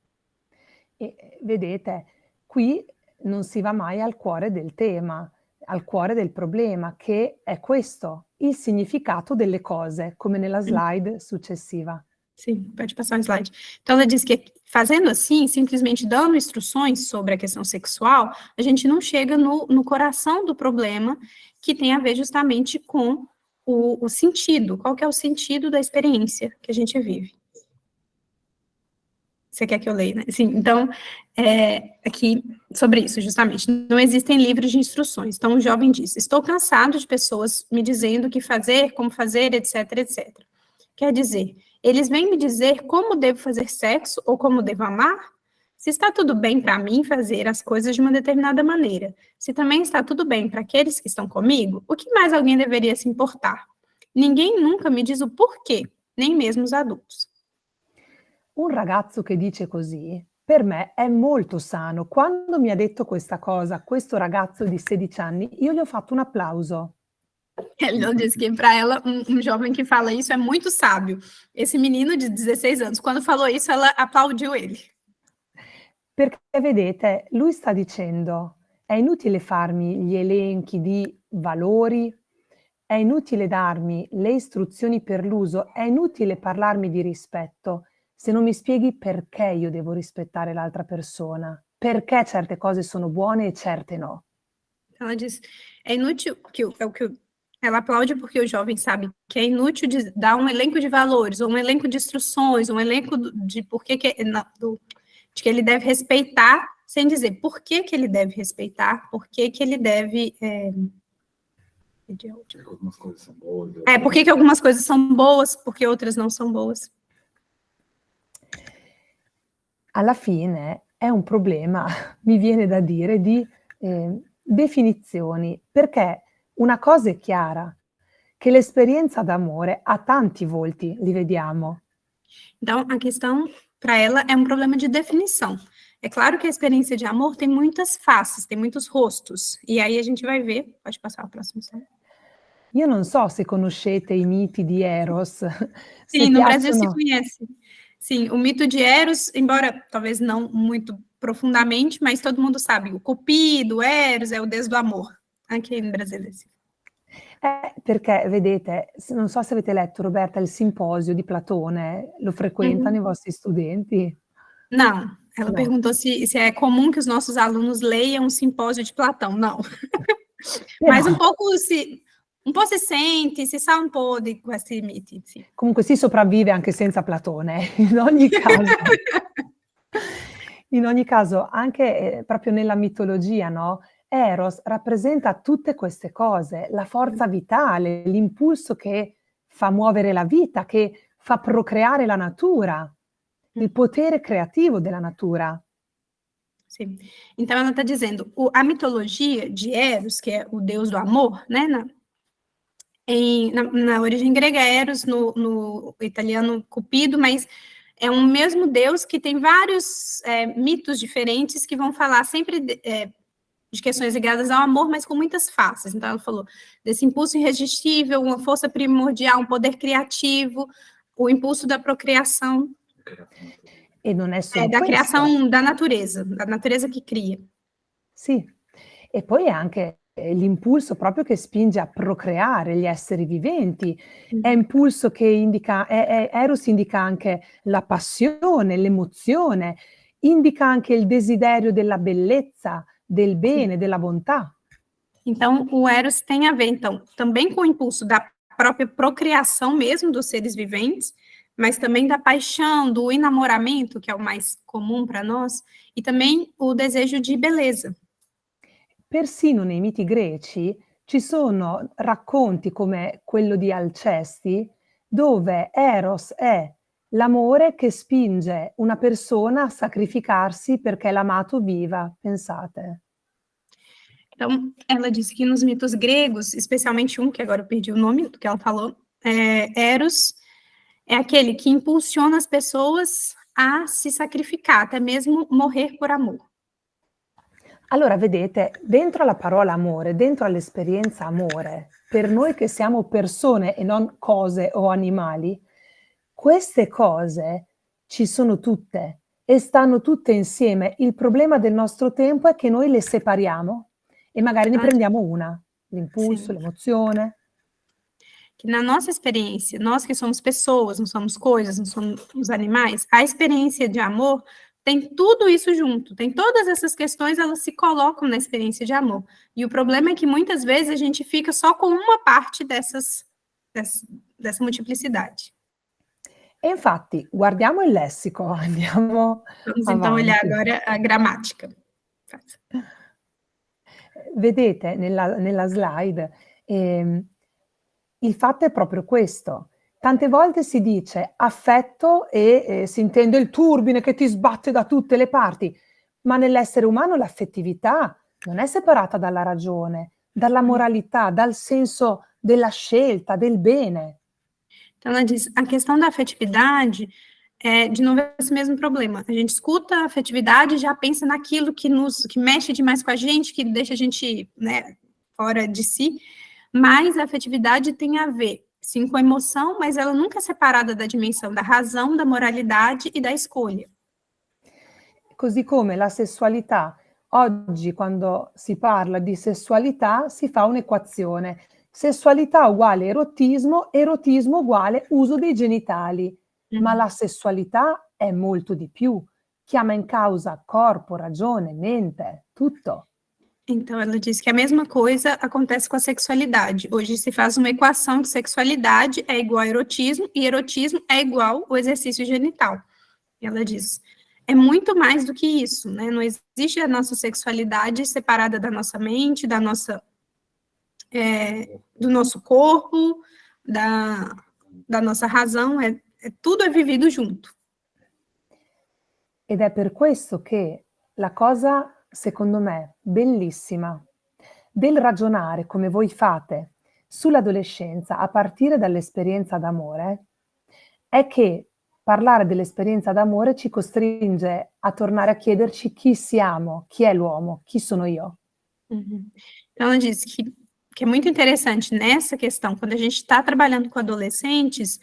E vedete, qui non si va mai al cuore del tema, al cuore del problema, che è questo, il significato delle cose, come nella slide successiva. Sim, pode passar o slide. Então, ela diz que fazendo assim, simplesmente dando instruções sobre a questão sexual, a gente não chega no coração do problema, que tem a ver justamente com o sentido. Qual que é o sentido da experiência que a gente vive? Você quer que eu leia, né? Sim, então, aqui, sobre isso, justamente, não existem livros de instruções. Então, o jovem diz, estou cansado de pessoas me dizendo o que fazer, como fazer, etc, etc. Quer dizer, eles vêm me dizer como devo fazer sexo ou como devo amar? Se está tudo bem para mim fazer as coisas de uma determinada maneira, se também está tudo bem para aqueles que estão comigo, o que mais alguém deveria se importar? Ninguém nunca me diz o porquê, nem mesmo os adultos. Un ragazzo che dice così, per me è molto sano. Quando mi ha detto questa cosa, questo ragazzo di 16 anni, io gli ho fatto un applauso. Ela diz que para ela, um jovem que fala isso é muito sábio. Esse menino de 16 anos, quando falou isso, ela aplaudiu ele. Perché vedete, lui sta dicendo, è inutile farmi gli elenchi di valori, è inutile darmi le istruzioni per l'uso, è inutile parlarmi di rispetto se non mi spieghi perché io devo rispettare l'altra persona, perché certe cose sono buone e certe no. Ela diz, é inútil, ela aplaude porque o jovem sabe que é inútil de dar um elenco de valores, ou um elenco de instruções, um elenco de por que de que ele deve respeitar, sem dizer por que ele deve respeitar, por que ele deve... Algumas coisas são boas. Por que algumas coisas são boas, porque outras não são boas. Alla fine è un problema, mi viene da dire, di definizioni, perché una cosa è chiara, che l'esperienza d'amore ha tanti volti, li vediamo. Então, a questão para ela é um problema de definição. É claro que a experiência de amor tem muitas faces, tem muitos rostos. E aí a gente vai ver. Pode passar a próxima slide. Io non so se conoscete i miti di Eros, se Sim, no Brasil se piacciono. conhece. Sim, o mito de Eros, embora talvez não muito profundamente, mas todo mundo sabe. O Cupido, Eros, é o deus do amor. Aqui no Brasil. Assim. Perché vedete, non so se avete letto Roberta il simposio di Platone, lo frequentano i Uhum. vostri studenti? Não, ela No. perguntou se é comum que os nossos alunos leiam o simpósio de Platão. Não. Mas Però un po' si sente, si sa un po' di questi miti, sì. comunque si sopravvive anche senza Platone. In ogni caso anche, proprio nella mitologia, no, Eros rappresenta tutte queste cose, la forza vitale, l'impulso che fa muovere la vita, che fa procreare la natura, il potere creativo della natura. Sim. Então ela está dizendo, a mitologia de Eros, que é o deus do amor, né, na origem grega Eros, no italiano Cupido, mas é um mesmo deus que tem vários mitos diferentes que vão falar sempre de questões ligadas ao amor, mas com muitas faces. Então ela falou desse impulso irresistível, uma força primordial, um poder criativo, o impulso da procriação. E non è solo Da questo. criação da natureza che cria. Sì, e poi anche l'impulso proprio che spinge a procreare gli esseri viventi, è impulso che indica Eros indica anche la passione, l'emozione, indica anche il desiderio della bellezza, del bene, della bontà. Então, o Eros tem a ver, então, também com o impulso da própria procriação mesmo dos seres viventes, mas também da paixão, do enamoramento, que é o mais comum para nós, e também o desejo de beleza. Persino nei miti greci ci sono racconti come quello di Alcesti, dove Eros è l'amore che spinge una persona a sacrificarsi perché l'amato viva, pensate. Então, ela disse que nos mitos gregos, especialmente um, que agora eu perdi o nome do que ela falou, Eros é aquele que impulsiona as pessoas a se sacrificar, até mesmo morrer por amor. Allora, vedete, dentro alla parola amore, dentro all'esperienza amore, per noi che siamo persone e non cose o animali, queste cose ci sono tutte e stanno tutte insieme. Il problema del nostro tempo è che noi le separiamo e magari ne prendiamo una, l'impulso, Sim. l'emozione. Que na nossa experiência, nós que somos pessoas, não somos coisas, não somos animais, a experiência de amor tem tudo isso junto, tem todas essas questões, elas se colocam na experiência de amor. E o problema é que muitas vezes a gente fica só com uma parte dessa multiplicidade. E infatti, guardiamo il lessico, andiamo Vamos então olhar avanti. agora a gramática. Vedete nella slide, il fatto è proprio questo. Tante volte si dice affetto e si intende il turbine che ti sbatte da tutte le parti, ma nell'essere umano l'affettività non è separata dalla ragione, dalla moralità, dal senso della scelta, del bene. Então, ela diz, a questão da afetividade é, de novo, esse mesmo problema. A gente escuta a afetividade e já pensa naquilo que mexe demais com a gente, que deixa a gente, né, fora de si, mas a afetividade tem a ver, sim, com a emoção, mas ela nunca é separada da dimensão da razão, da moralidade e da escolha. Così come la sessualità. Oggi quando si parla di sessualità si fa un'equazione. Sessualità uguale erotismo, erotismo uguale uso dei genitali. Ma la sessualità è molto di più. Chiama in causa corpo, ragione, mente, tutto. Então, ela diz que a mesma coisa acontece com a sexualidade. Hoje se faz uma equação que sexualidade é igual a erotismo e erotismo é igual ao exercício genital. Ela diz, é muito mais do que isso, né? Não existe a nossa sexualidade separada da nossa mente, da nossa, do nosso corpo, da nossa razão, tudo é vivido junto. Ed è per questo che la cosa, secondo me, bellissima del ragionare come voi fate sull'adolescenza a partire dall'esperienza d'amore è che parlare dell'esperienza d'amore ci costringe a tornare a chiederci chi siamo, chi è l'uomo, chi sono io. Uhum. Então, ela diz que é muito interessante nessa questão, quando a gente está trabalhando com adolescentes,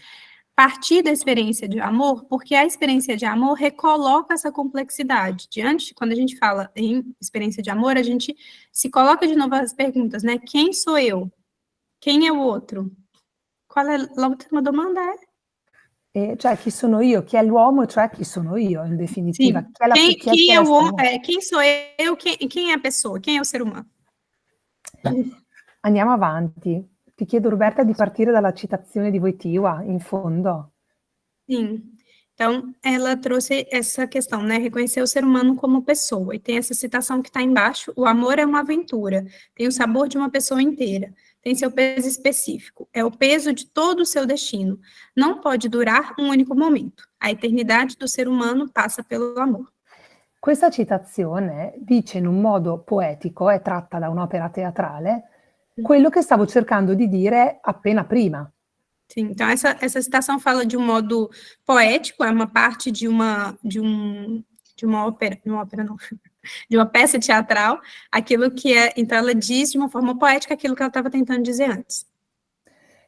partir da experiência de amor, porque a experiência de amor recoloca essa complexidade. Quando a gente fala em experiência de amor, a gente se coloca de novo as perguntas, né? Quem sou eu? Quem é o outro? Qual é l'ultima domanda? Cioè chi sono io, chi è l'uomo, cioè chi sono io, in definitiva. Sim. Chi è Quem é o questo? quem sou eu? Quem é a pessoa? Quem é o ser humano? Andiamo avanti. Ti chiedo, Roberta, di partire dalla citazione di Wojtyła, in fondo. Sim. Então, ela trouxe essa questão, né? Reconhecer o ser humano como pessoa. E tem essa citação que está embaixo: o amor é uma aventura, tem o sabor de uma pessoa inteira, tem seu peso específico, é o peso de todo o seu destino. Não pode durar um único momento. A eternidade do ser umano passa pelo amor. Questa citazione dice in un modo poetico, è tratta da un'opera teatrale, quello che stavo cercando di dire appena prima. Sim, então essa citação fala de um modo poético, é uma parte de uma ópera não, de uma peça teatral, aquilo que é, então ela diz de uma forma poética aquilo que ela estava tentando dizer antes.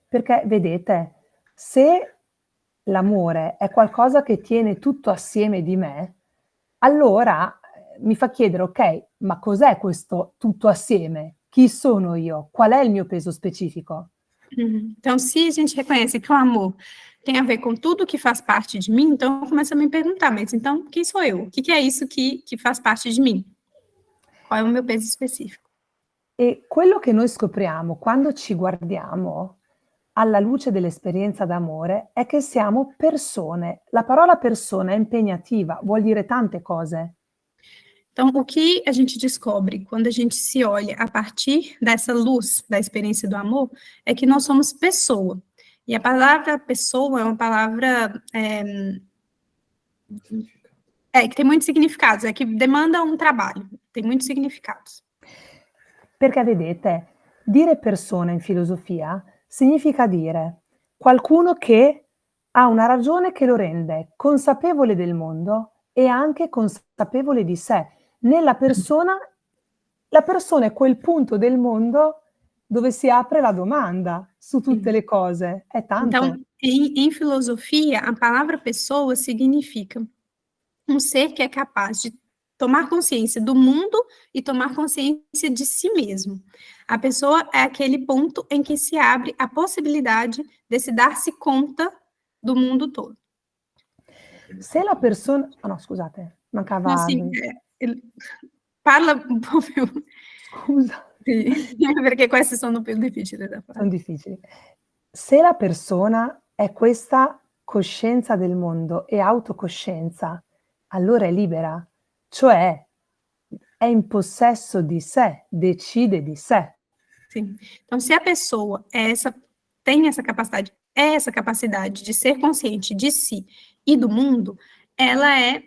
Perché, vedete, se l'amore è qualcosa che tiene tutto assieme di me, allora mi fa chiedere, ok, ma cos'è questo tutto assieme? Chi sono io? Qual è il mio peso specifico? Então, se a gente reconhece que o amor tem a ver com tudo que faz parte de mim, então eu começo a me perguntar, mas então, quem sou eu? O que é isso que faz parte de mim? Qual é o meu peso específico? E quello che noi scopriamo quando ci guardiamo alla luce dell'esperienza d'amore è che siamo persone. La parola persona è impegnativa, vuol dire tante cose. Então, o que a gente descobre quando a gente se olha a partir dessa luz da experiência do amor é que nós somos pessoa. E a palavra pessoa é uma palavra que tem muitos significados, que demanda um trabalho, tem muitos significados. Perché vedete, dire persona in filosofia significa dire qualcuno che ha una ragione che lo rende consapevole del mondo e anche consapevole di sé. Nella persona, la persona è quel punto del mondo dove si apre la domanda su tutte le cose. È tanto. Então, em filosofia, a palavra pessoa significa um ser que é capaz de tomar consciência do mundo e tomar consciência de si mesmo. A pessoa é aquele ponto em que se abre a possibilidade de se dar-se conta do mundo todo. Se la persona... Oh no, scusate, mancava... Não, sim, parla un po' più. Scusa. Sì, perché queste sono più difficili da fare. Sono difficili. Se la persona è questa coscienza del mondo e autocoscienza, allora è libera, cioè è in possesso di sé, decide di sé. Sim. Então, se a pessoa tem essa capacidade de ser consciente de si e do mundo, ela é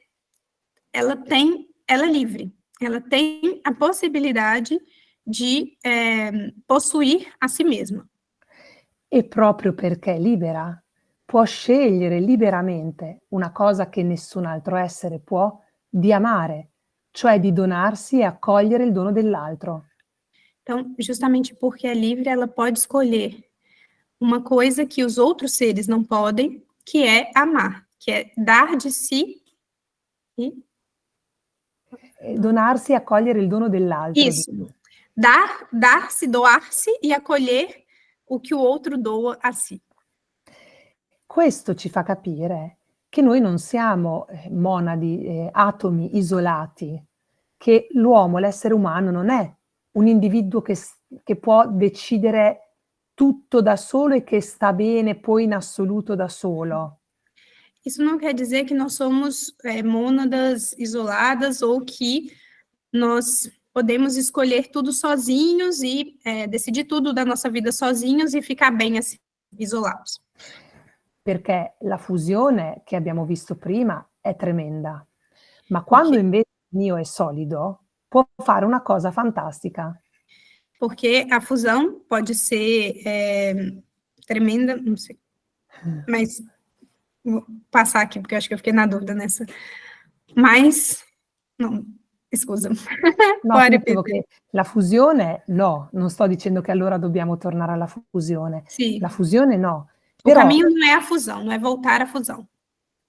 livre, ela tem a possibilidade de possuir a si mesma. E proprio perché è libera, può scegliere liberamente una cosa che nessun altro essere può, di amare, cioè di donarsi e accogliere il dono dell'altro. Então, justamente porque é livre, ela pode escolher uma coisa que os outros seres não podem, que é amar, que é dar de si e... Donarsi e accogliere il dono dell'altro. Isso. Dar-se, doar-se e acolher o que o outro doa a si. Questo ci fa capire che noi non siamo monadi, atomi isolati, che l'uomo, l'essere umano, non è un individuo che può decidere tutto da solo e che sta bene poi in assoluto da solo. Isso não quer dizer que nós somos mônadas isoladas ou que nós podemos escolher tudo sozinhos e decidir tudo da nossa vida sozinhos e ficar bem assim, isolados. Perché la fusione che abbiamo visto prima è tremenda, ma quando invece il mio è solido, può fare una cosa fantastica. Porque a fusão pode ser tremenda, não sei, mas vou passar aqui, porque eu acho que eu fiquei na dúvida nessa. Mas, no, scusa. No, ti Puoi dicevo ripetere? che la fusione no, non sto dicendo che allora dobbiamo tornare alla fusione. La Sì. fusione no, O però caminho não é a fusão, não é voltar à fusão.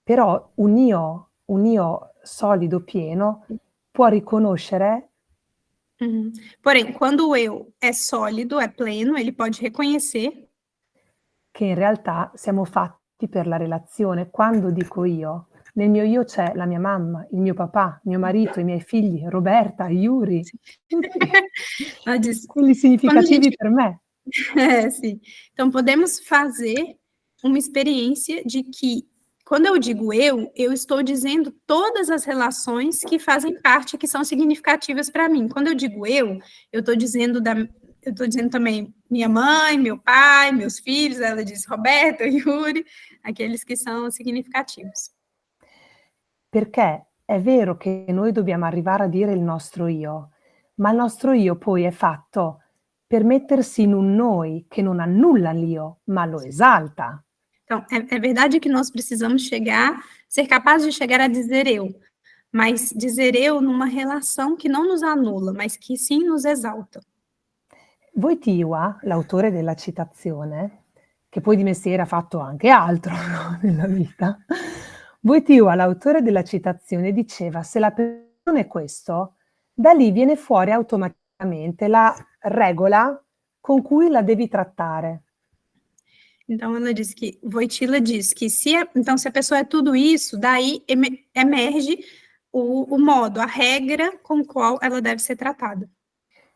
però un io solido, pieno, può riconoscere Uhum. Porém, quando o eu é sólido, é pleno, ele pode reconhecer. che in realtà siamo fatti per la relazione. Quando dico io, nel mio io c'è la mia mamma, il mio papà, mio marito, i miei figli, Roberta, Yuri, tutti Ela diz, quelli quando a significativi gente. per me. É, sim. Então, podemos fazer uma experiência de que, quando eu digo eu estou dizendo todas as relações que fazem parte, que são significativas para mim. Quando eu digo eu estou dizendo eu estou dizendo também minha mãe, meu pai, meus filhos, ela diz Roberto, Yuri, aqueles que são significativos. Perché è vero che noi dobbiamo arrivare a dire il nostro io, ma il nostro io poi è fatto per mettersi in un noi che non annulla l'io, ma lo esalta. Então, é verdade que nós precisamos ser capazes de chegar a dizer mas dizer eu numa relação que não nos anula, mas que sim nos exalta. Wojtyła, l'autore della citazione, che poi di mestiere ha fatto anche altro, no, nella vita, Wojtyła, l'autore della citazione, diceva: "Se la persona è questo, da lì viene fuori automaticamente la regola con cui la devi trattare". Então, Wojtyla diz que então, se a pessoa é tudo isso, daí emerge o modo, a regra com qual ela deve ser tratada.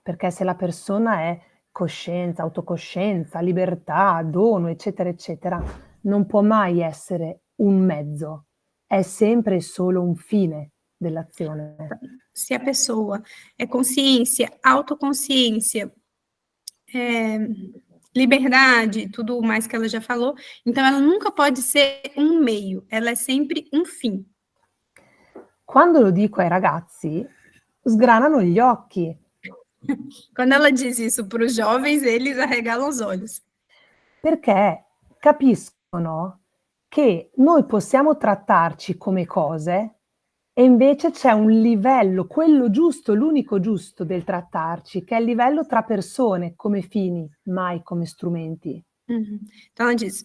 Perché se la persona è coscienza, autocoscienza, libertà, dono, eccetera, eccetera, non può mai essere un mezzo, è sempre e solo un fine dell'azione. Se a pessoa é consciência, autoconsciência, liberdade, tudo mais que ela já falou, então ela nunca pode ser um meio, ela é sempre um fim. Quando lo dico ai ragazzi, sgranano gli occhi. Quando ela diz isso para os jovens, eles arregalam os olhos. Perché capiscono che noi possiamo trattarci come cose e invece c'è un livello, quello giusto, l'unico giusto del trattarci, che è il livello tra persone come fini, mai come strumenti. Uhum. Então ela diz,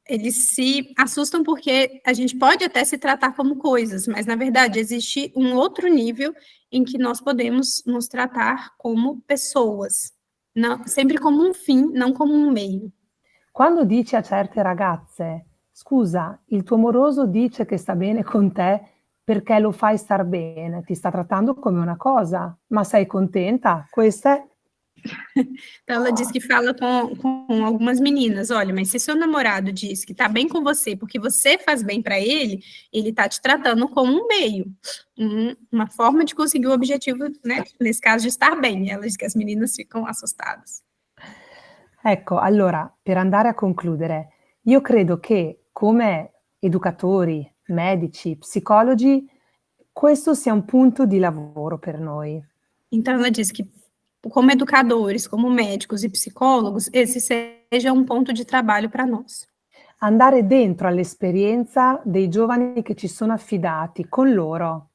eles se assustam porque a gente pode até se tratar como coisas, mas na verdade existe um outro nível em que nós podemos nos tratar como pessoas, não, sempre como um fim, não como um meio. Quando dici a certe ragazze: "Scusa, il tuo moroso dice che sta bene con te perché lo fai star bene, ti sta trattando come una cosa, ma sei contenta?" Queste Então ela diz que fala com algumas meninas, olha, mas se seu namorado diz que tá bem com você porque você faz bem para ele tá te tratando como um meio, uma forma de conseguir o objetivo, né? Nesse caso de estar bem. Ela diz que as meninas ficam assustadas. Ecco, allora, per andare a concludere, io credo che come educatori, medici, psicologi, questo sia un punto di lavoro per noi. Então ela diz que, como educadores, como médicos e psicólogos, esse seja um ponto de trabalho para nós. Andare dentro all'esperienza dei giovani che ci sono affidati con loro.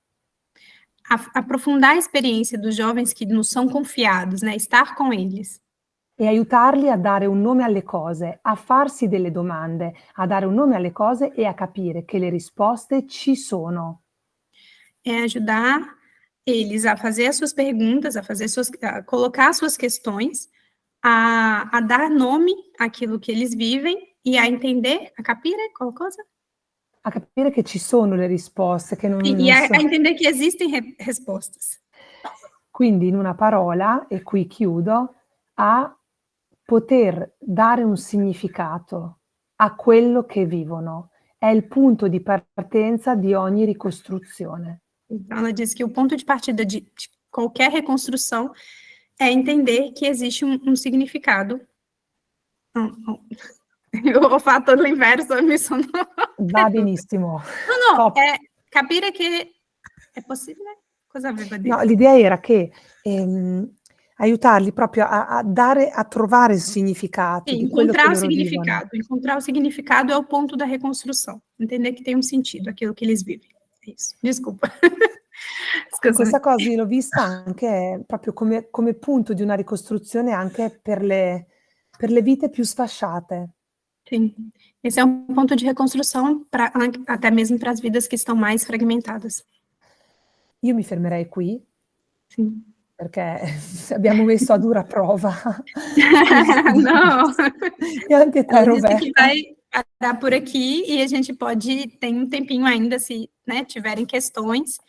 Aprofundar a experiência dos jovens que nos são confiados, né? Estar com eles. E aiutarli a dare un nome alle cose, a farsi delle domande, a dare un nome alle cose e a capire che le risposte ci sono. É ajudar eles a fazer as suas perguntas, a colocar as suas questões, a dar nome àquilo que eles vivem e a entender, a capire, qual cosa? A capire che ci sono le risposte, che non, E non a so. entender que existem respostas. Quindi in una parola, e qui chiudo, a poter dare un significato a quello che vivono. È il punto di partenza di ogni ricostruzione. Então, ela diz que o ponto de partida de qualquer reconstrução é entender que existe um significado. Ho fatto l'inverso, mi sono Va benissimo. No, Top. capire che è possibile? Cosa aveva detto? No, l'idea era che aiutarli proprio a trovare il significato Sim, di quello che encontrar o loro vivono. significado. Encontrar o significado é o ponto da reconstrução. Entender que tem um sentido aquilo que eles vivem. É isso. Desculpa. E Scusa me. questa cosa io l'ho vista anche proprio come punto di una ricostruzione anche per le vite più sfasciate. Sim. Esse é um ponto de reconstrução pra, até mesmo para as vidas que estão mais fragmentadas. Io mi fermerei qui, Sim. perché abbiamo messo a dura prova Não. e anche te, Ela disse que Roberta. vai parar por aqui e a gente pode, tem um tempinho ainda, se, né, tiverem questões.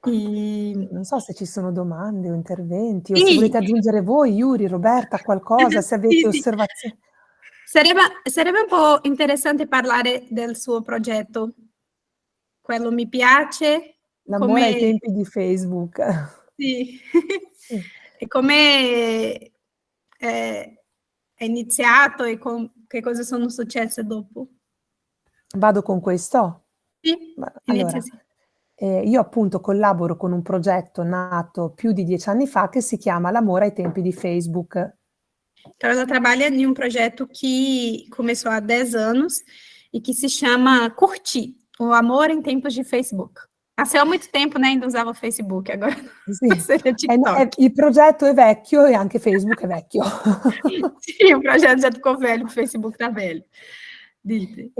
E Non so se ci sono domande o interventi o se sì, volete aggiungere voi, Yuri, Roberta, qualcosa, se avete sì, sì. osservazio Sarebbe un po' interessante parlare del suo progetto. Quello mi piace, l'amore ai come tempi di Facebook. sì. Sì. E come è iniziato e che cosa sono successe dopo. Vado con questo? Sì, inizia Allora, sì. io appunto collaboro con un progetto nato più di 10 anni fa che si chiama L'amore ai tempi di Facebook. Então, ela trabalha em um projeto que começou há 10 anos e que se chama Curtir, o amor em tempos de Facebook. Nasceu há muito tempo, né? Ainda usava o Facebook, agora Sì, seria TikTok. il progetto è vecchio e anche Facebook è vecchio. Sim, o projeto já ficou velho, o Facebook tá velho. Dite.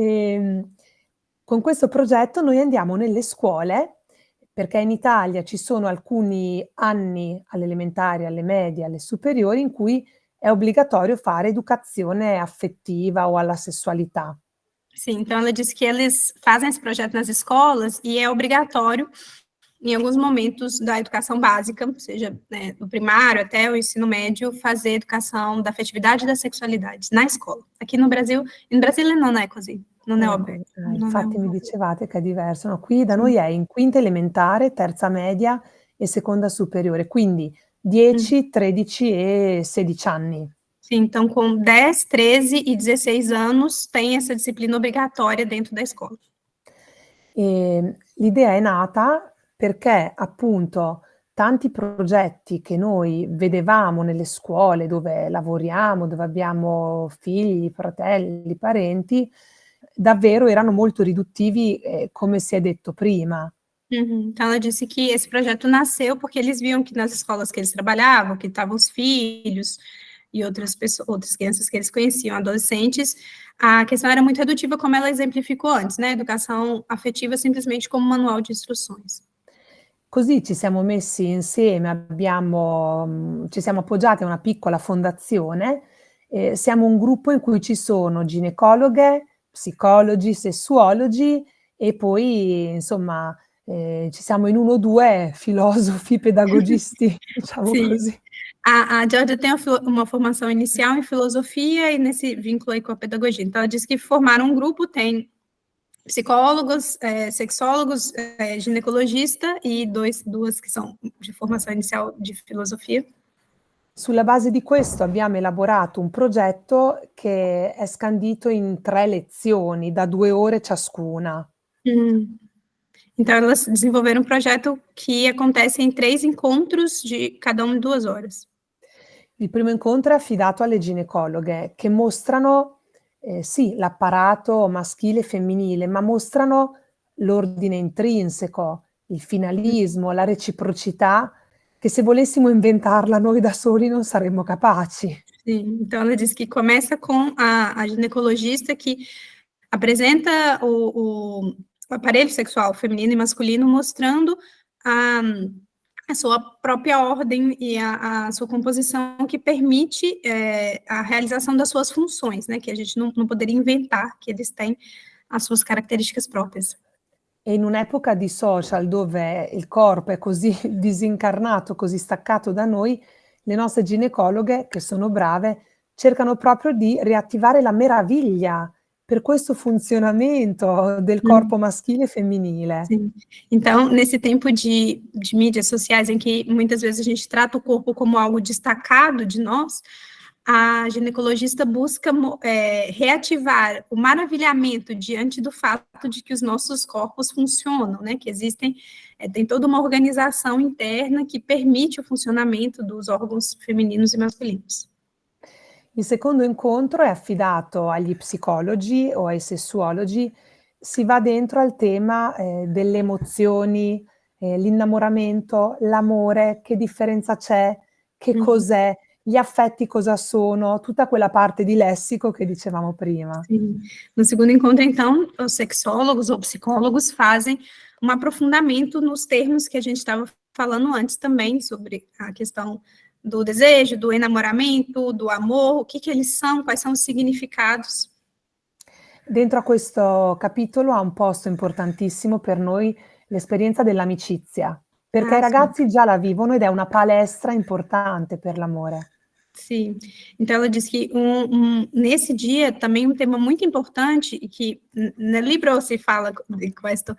Con questo progetto noi andiamo nelle scuole, perché in Italia ci sono alcuni anni alle elementari, alle medie, alle superiori in cui è obbligatorio fare educazione affettiva o alla sessualità. Sim, então ela disse que eles fazem esse projeto nas escolas e é obrigatório em alguns momentos da educação básica, seja, né, do primário até o ensino médio, fazer educação da afetividade e da sexualidade na escola. Aqui no Brasil non è così, non è obbligo. Non è Infatti mi un... dicevate che è diverso. No, qui da Sì. noi è in quinta elementare, terza media e seconda superiore, quindi Mm. 10, 13 e 16 anni. Sim, então com 10, 13 e 16 anos tem essa disciplina obrigatória dentro da escola. L'idea è nata perché appunto tanti progetti che noi vedevamo nelle scuole dove lavoriamo, dove abbiamo figli, fratelli, parenti, davvero erano molto riduttivi, come si è detto prima. Uhum. Então, ela disse que esse projeto nasceu porque eles viam que nas escolas que eles trabalhavam, que estavam os filhos e outras pessoas, outras crianças que eles conheciam, adolescentes, a questão era muito redutiva, como ela exemplificou antes, né? Educação afetiva simplesmente como manual de instruções. Così ci siamo messi insieme, ci siamo appoggiati a una piccola fondazione, siamo un gruppo in cui ci sono ginecologhe, psicologi, sessuologi e poi insomma ci siamo in 1 o 2 filosofi, pedagogisti, diciamo Sim. così. A Georgia tem uma formação inicial em filosofia e nesse vínculo aí com a pedagogia. Então, ela disse que formaram um grupo, tem psicólogos, sexólogos, ginecologista e duas que são de formação inicial de filosofia. Sulla base di questo abbiamo elaborato un progetto che è scandito in 3 lezioni da 2 ore ciascuna. Então, elas desenvolveram um projeto que acontece em 3 encontros de cada 2 horas. Il primo incontro è affidato alle ginecologhe che mostrano, sì, l'apparato maschile e femminile, ma mostrano l'ordine intrinseco, il finalismo, la reciprocità, che se volessimo inventarla noi da soli non saremmo capaci. Sim, então ela disse que começa com a ginecologista que apresenta o aparelho sexual feminino e masculino, mostrando a sua própria ordem e a sua composição que permite a realização das suas funções, né, que a gente não poderia inventar, que eles têm as suas características próprias. E in un'epoca di social dove il corpo è così disincarnato, così staccato da noi, le nostre ginecologhe, che sono brave, cercano proprio di riattivare la meraviglia per questo funzionamento del corpo maschile e femminile. Sim. Então, nesse tempo de mídias sociais, em que muitas vezes a gente trata o corpo como algo destacado de nós, a ginecologista busca reativar o maravilhamento diante do fato de que os nossos corpos funcionam, né? Que existem, tem toda uma organização interna que permite o funcionamento dos órgãos femininos e masculinos. Il secondo incontro è affidato agli psicologi o ai sessuologi, si va dentro al tema delle emozioni, l'innamoramento, l'amore, che differenza c'è, che cos'è, gli affetti cosa sono, tutta quella parte di lessico che dicevamo prima. Sim. No segundo encontro, então, os sexólogos ou psicólogos fazem um aprofundamento nos termos que a gente estava falando antes também, sobre a questão do desejo, do enamoramento, do amor, o que eles são, quais são os significados. Dentro a questo capitolo ha un posto importantissimo per noi l'esperienza dell'amicizia, perché i ragazzi già la vivono ed è una palestra importante per l'amore. Sim, então ela diz que nesse dia também um tema muito importante, e que no livro se fala de questo,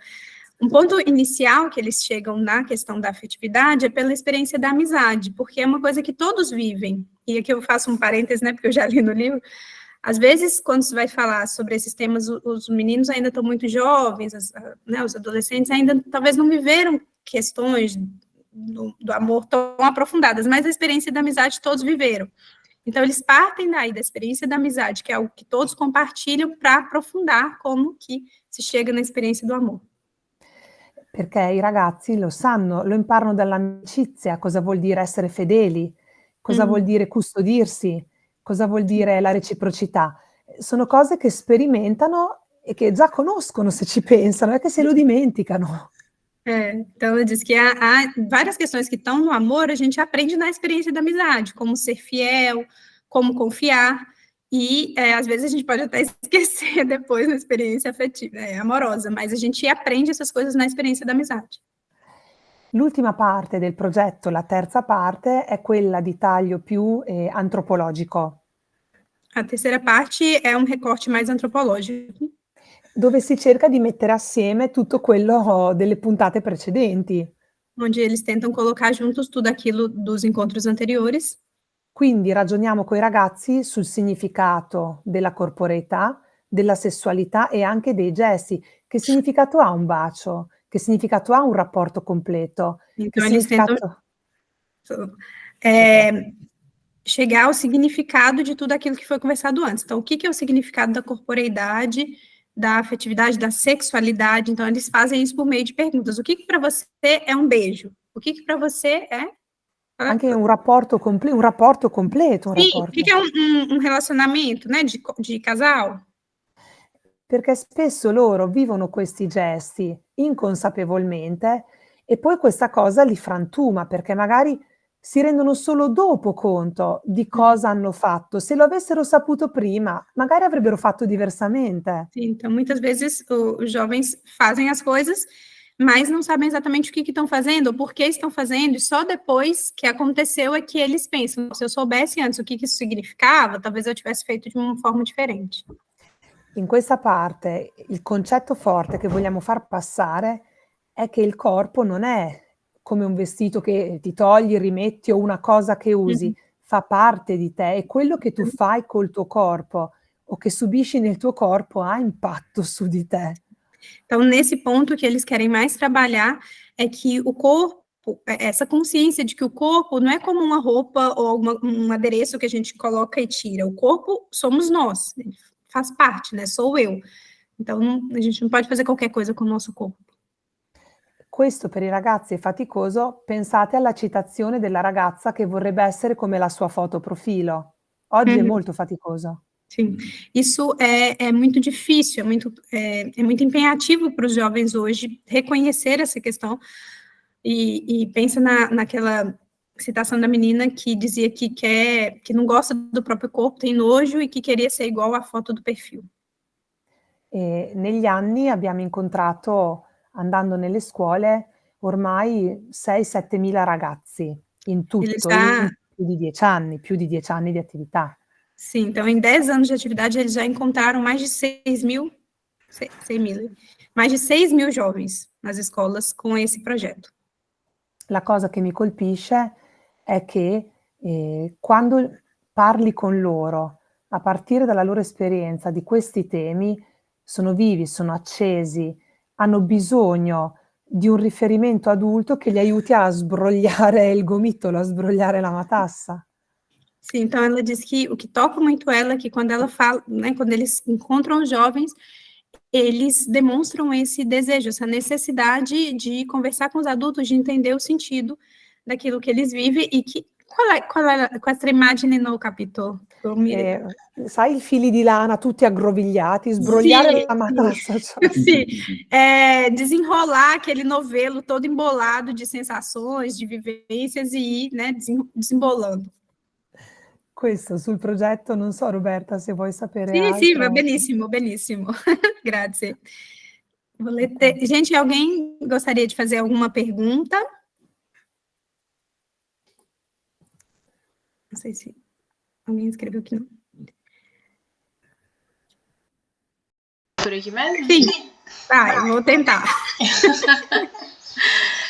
um ponto inicial que eles chegam na questão da afetividade é pela experiência da amizade, porque é uma coisa que todos vivem, e aqui eu faço um parênteses, né, porque eu já li no livro, às vezes, quando se vai falar sobre esses temas, os meninos ainda estão muito jovens, né, os adolescentes ainda talvez não viveram questões do amor tão aprofundadas, mas a experiência da amizade todos viveram. Então, eles partem daí da experiência da amizade, que é algo que todos compartilham, para aprofundar como que se chega na experiência do amor. Perché i ragazzi lo sanno, lo imparano dall'amicizia, cosa vuol dire essere fedeli, cosa vuol dire custodirsi, cosa vuol dire la reciprocità. Sono cose che sperimentano e che già conoscono se ci pensano, è che se lo dimenticano. Então ela diz que há várias questões que estão no amor, a gente aprende na experiência da amizade, como ser fiel, como confiar, e às vezes a gente pode até esquecer depois na experiência afetiva, amorosa, mas a gente aprende essas coisas na experiência da amizade. L'ultima parte del progetto, la terza parte, è quella di taglio più antropologico. A terceira parte é um recorte mais antropológico. Dove si cerca di mettere assieme tutto quello delle puntate precedenti. Onde eles tentam colocar juntos tudo aquilo dos encontros anteriores. Quindi ragioniamo coi ragazzi sul significato della corporeità, della sessualità e anche dei gesti. Che significato ha un bacio? Che significato ha un rapporto completo? Então, che eles significato... chegar ao significado de tudo aquilo que foi conversado antes. Então, o que é o significado da corporeidade, da afetividade, da sexualidade? Então, eles fazem isso por meio de perguntas. O que para você é um beijo? O que para você é... Anche un rapporto completo, Sim, o que é um relacionamento, né, de casal? Perché spesso loro vivono questi gesti inconsapevolmente e poi questa cosa li frantuma, perché magari si rendono solo dopo conto di cosa hanno fatto. Se lo avessero saputo prima, magari avrebbero fatto diversamente. Sim, então muitas vezes os jovens fazem as coisas, mas não sabem exatamente o que estão fazendo, ou por que estão fazendo, e só depois que aconteceu é que eles pensam, se eu soubesse antes o que isso significava, talvez eu tivesse feito de uma forma diferente. In questa parte il concetto forte che vogliamo far passare è che il corpo non è come un vestito che ti togli, rimetti o una cosa che usi, fa parte di te e quello che tu fai col tuo corpo o che subisci nel tuo corpo ha impatto su di te. Então, nesse ponto que eles querem mais trabalhar é que o corpo, essa consciência de que o corpo não é como uma roupa ou um adereço que a gente coloca e tira. O corpo somos nós, faz parte, né? Sou eu. Então, a gente não pode fazer qualquer coisa com o nosso corpo. Questo per i ragazzi è faticoso, pensate alla citazione della ragazza che vorrebbe essere come la sua foto profilo. Oggi è molto faticoso. Sim, isso é muito difícil, é muito empenhativo para os jovens hoje reconhecer essa questão, e pensa naquela citação da menina que dizia que não gosta do próprio corpo, tem nojo e que queria ser igual à foto do perfil. E negli anni abbiamo incontrato, andando nelle scuole, ormai 6-7 mila ragazzi, in tutto, in più di 10 anni di attività. Sim, então em 10 anos de atividade eles já encontraram mais de 6 mil jovens nas escolas com esse progetto. La cosa che mi colpisce è che quando parli con loro a partire dalla loro esperienza di questi temi, sono vivi, sono accesi, hanno bisogno di un riferimento adulto che li aiuti a sbrogliare il gomitolo, a sbrogliare la matassa. Sim, então ela diz que o que toca muito ela é que quando ela fala, né, quando eles encontram os jovens, eles demonstram esse desejo, essa necessidade de conversar com os adultos, de entender o sentido daquilo que eles vivem e que qual è questa immagine no capito? Sai i fili di lana tutti aggrovigliati, sbrogliare la matassa. Cioè. Sim, desenrolar aquele novelo todo embolado de sensações, de vivências e ir, né, desembolando. Questo sul progetto, non so Roberta se vuoi sapere Sim, altro. sim, va benissimo, benissimo. Grazie. Gente, alguém gostaria de fazer alguma pergunta? Não sei se alguém escreveu que não. Por aqui mesmo? Sim, vai, vou tentar.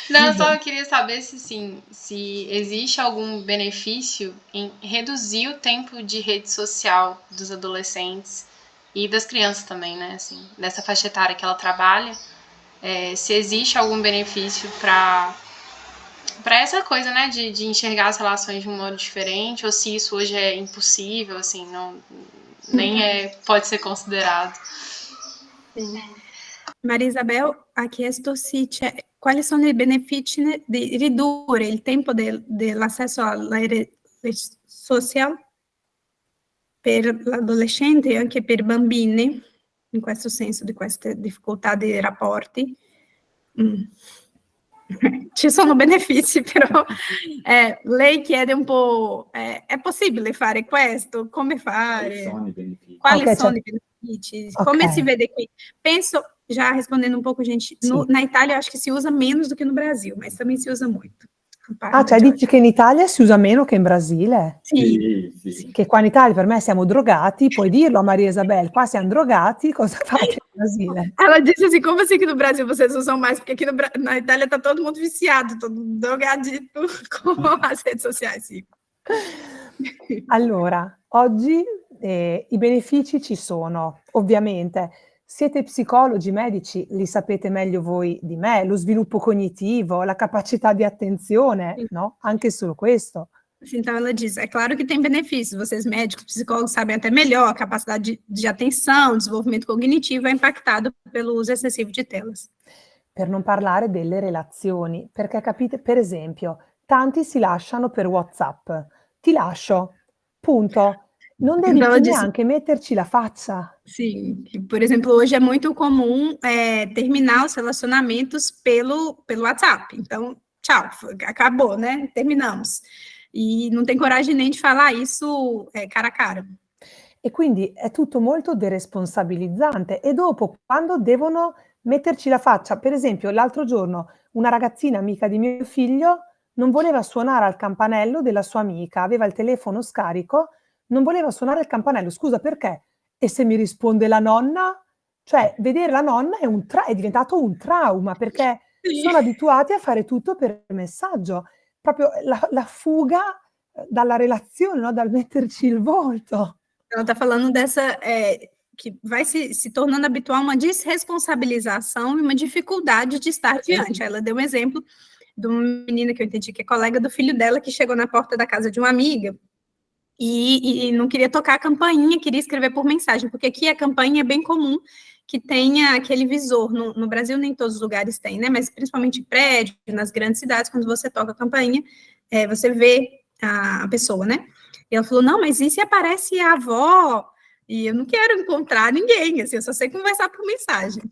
Não, só eu queria saber se existe algum benefício em reduzir o tempo de rede social dos adolescentes e das crianças também, né? Assim, dessa faixa etária que ela trabalha, se existe algum benefício para essa coisa, né? De enxergar as relações de um modo diferente, ou se isso hoje é impossível, assim, não, nem pode ser considerado. Sim. Maria Isabel ha chiesto quali sono i benefici di ridurre il tempo dell'accesso alla rete social per l'adolescente e anche per i bambini, in questo senso di queste difficoltà di rapporti. Ci sono benefici, però lei chiede un po', è possibile fare questo? Come fare? Quali sono i benefici? Come si vede qui? Penso, já respondendo um pouco, gente, na Itália eu acho que se usa menos do que no Brasil, mas também se usa muito. Cioè dici che in Italia si usa meno che in Brasile? Sì. Che qua in Italia per me siamo drogati, puoi dirlo a Maria Isabel, qua siamo drogati, cosa fate in Brasile? Ela disse assim, como assim que no Brasil vocês usam mais? Porque aqui na Itália tá todo mundo viciado, todo mundo drogadito com as redes sociais, sì. Allora, oggi i benefici ci sono, ovviamente. Siete psicologi, medici, li sapete meglio voi di me, lo sviluppo cognitivo, la capacità di attenzione, no? Anche solo questo. Então ela diz, é claro que tem benefícios, vocês médicos, psicólogos sabem até melhor, a capacidade de atenção, desenvolvimento cognitivo é impactado pelo uso excessivo de telas. Per non parlare delle relazioni, perché capite, per esempio, tanti si lasciano per WhatsApp, ti lascio, punto. Non devi più neanche metterci la faccia. Sim, por exemplo, hoje é muito comum terminar os relacionamentos pelo WhatsApp. Então, tchau, acabou, né? Terminamos. E non tem coragem nem de falar isso cara a cara. E quindi è tutto molto deresponsabilizzante. E dopo, quando devono metterci la faccia, per esempio, l'altro giorno una ragazzina amica di mio figlio non voleva suonare al campanello della sua amica, aveva il telefono scarico, non voleva suonare il campanello, scusa perché? E se mi risponde la nonna? Cioè, vedere la nonna è diventato un trauma, perché sono abituati a fare tutto per messaggio. Proprio la fuga dalla relazione, no? Dal metterci il volto. Ela está falando dessa, que vai se tornando habitual uma desresponsabilização e uma dificuldade de estar diante. Ela deu um exemplo de uma menina que eu entendi que é colega do filho dela, que chegou na porta da casa de uma amiga e não queria tocar a campainha, queria escrever por mensagem, porque aqui a campainha é bem comum que tenha aquele visor. No Brasil nem todos os lugares têm, né? Mas principalmente em prédio, nas grandes cidades, quando você toca a campainha, você vê a pessoa, né? E ela falou, não, mas e se aparece a avó? E eu não quero encontrar ninguém, assim, eu só sei conversar por mensagem.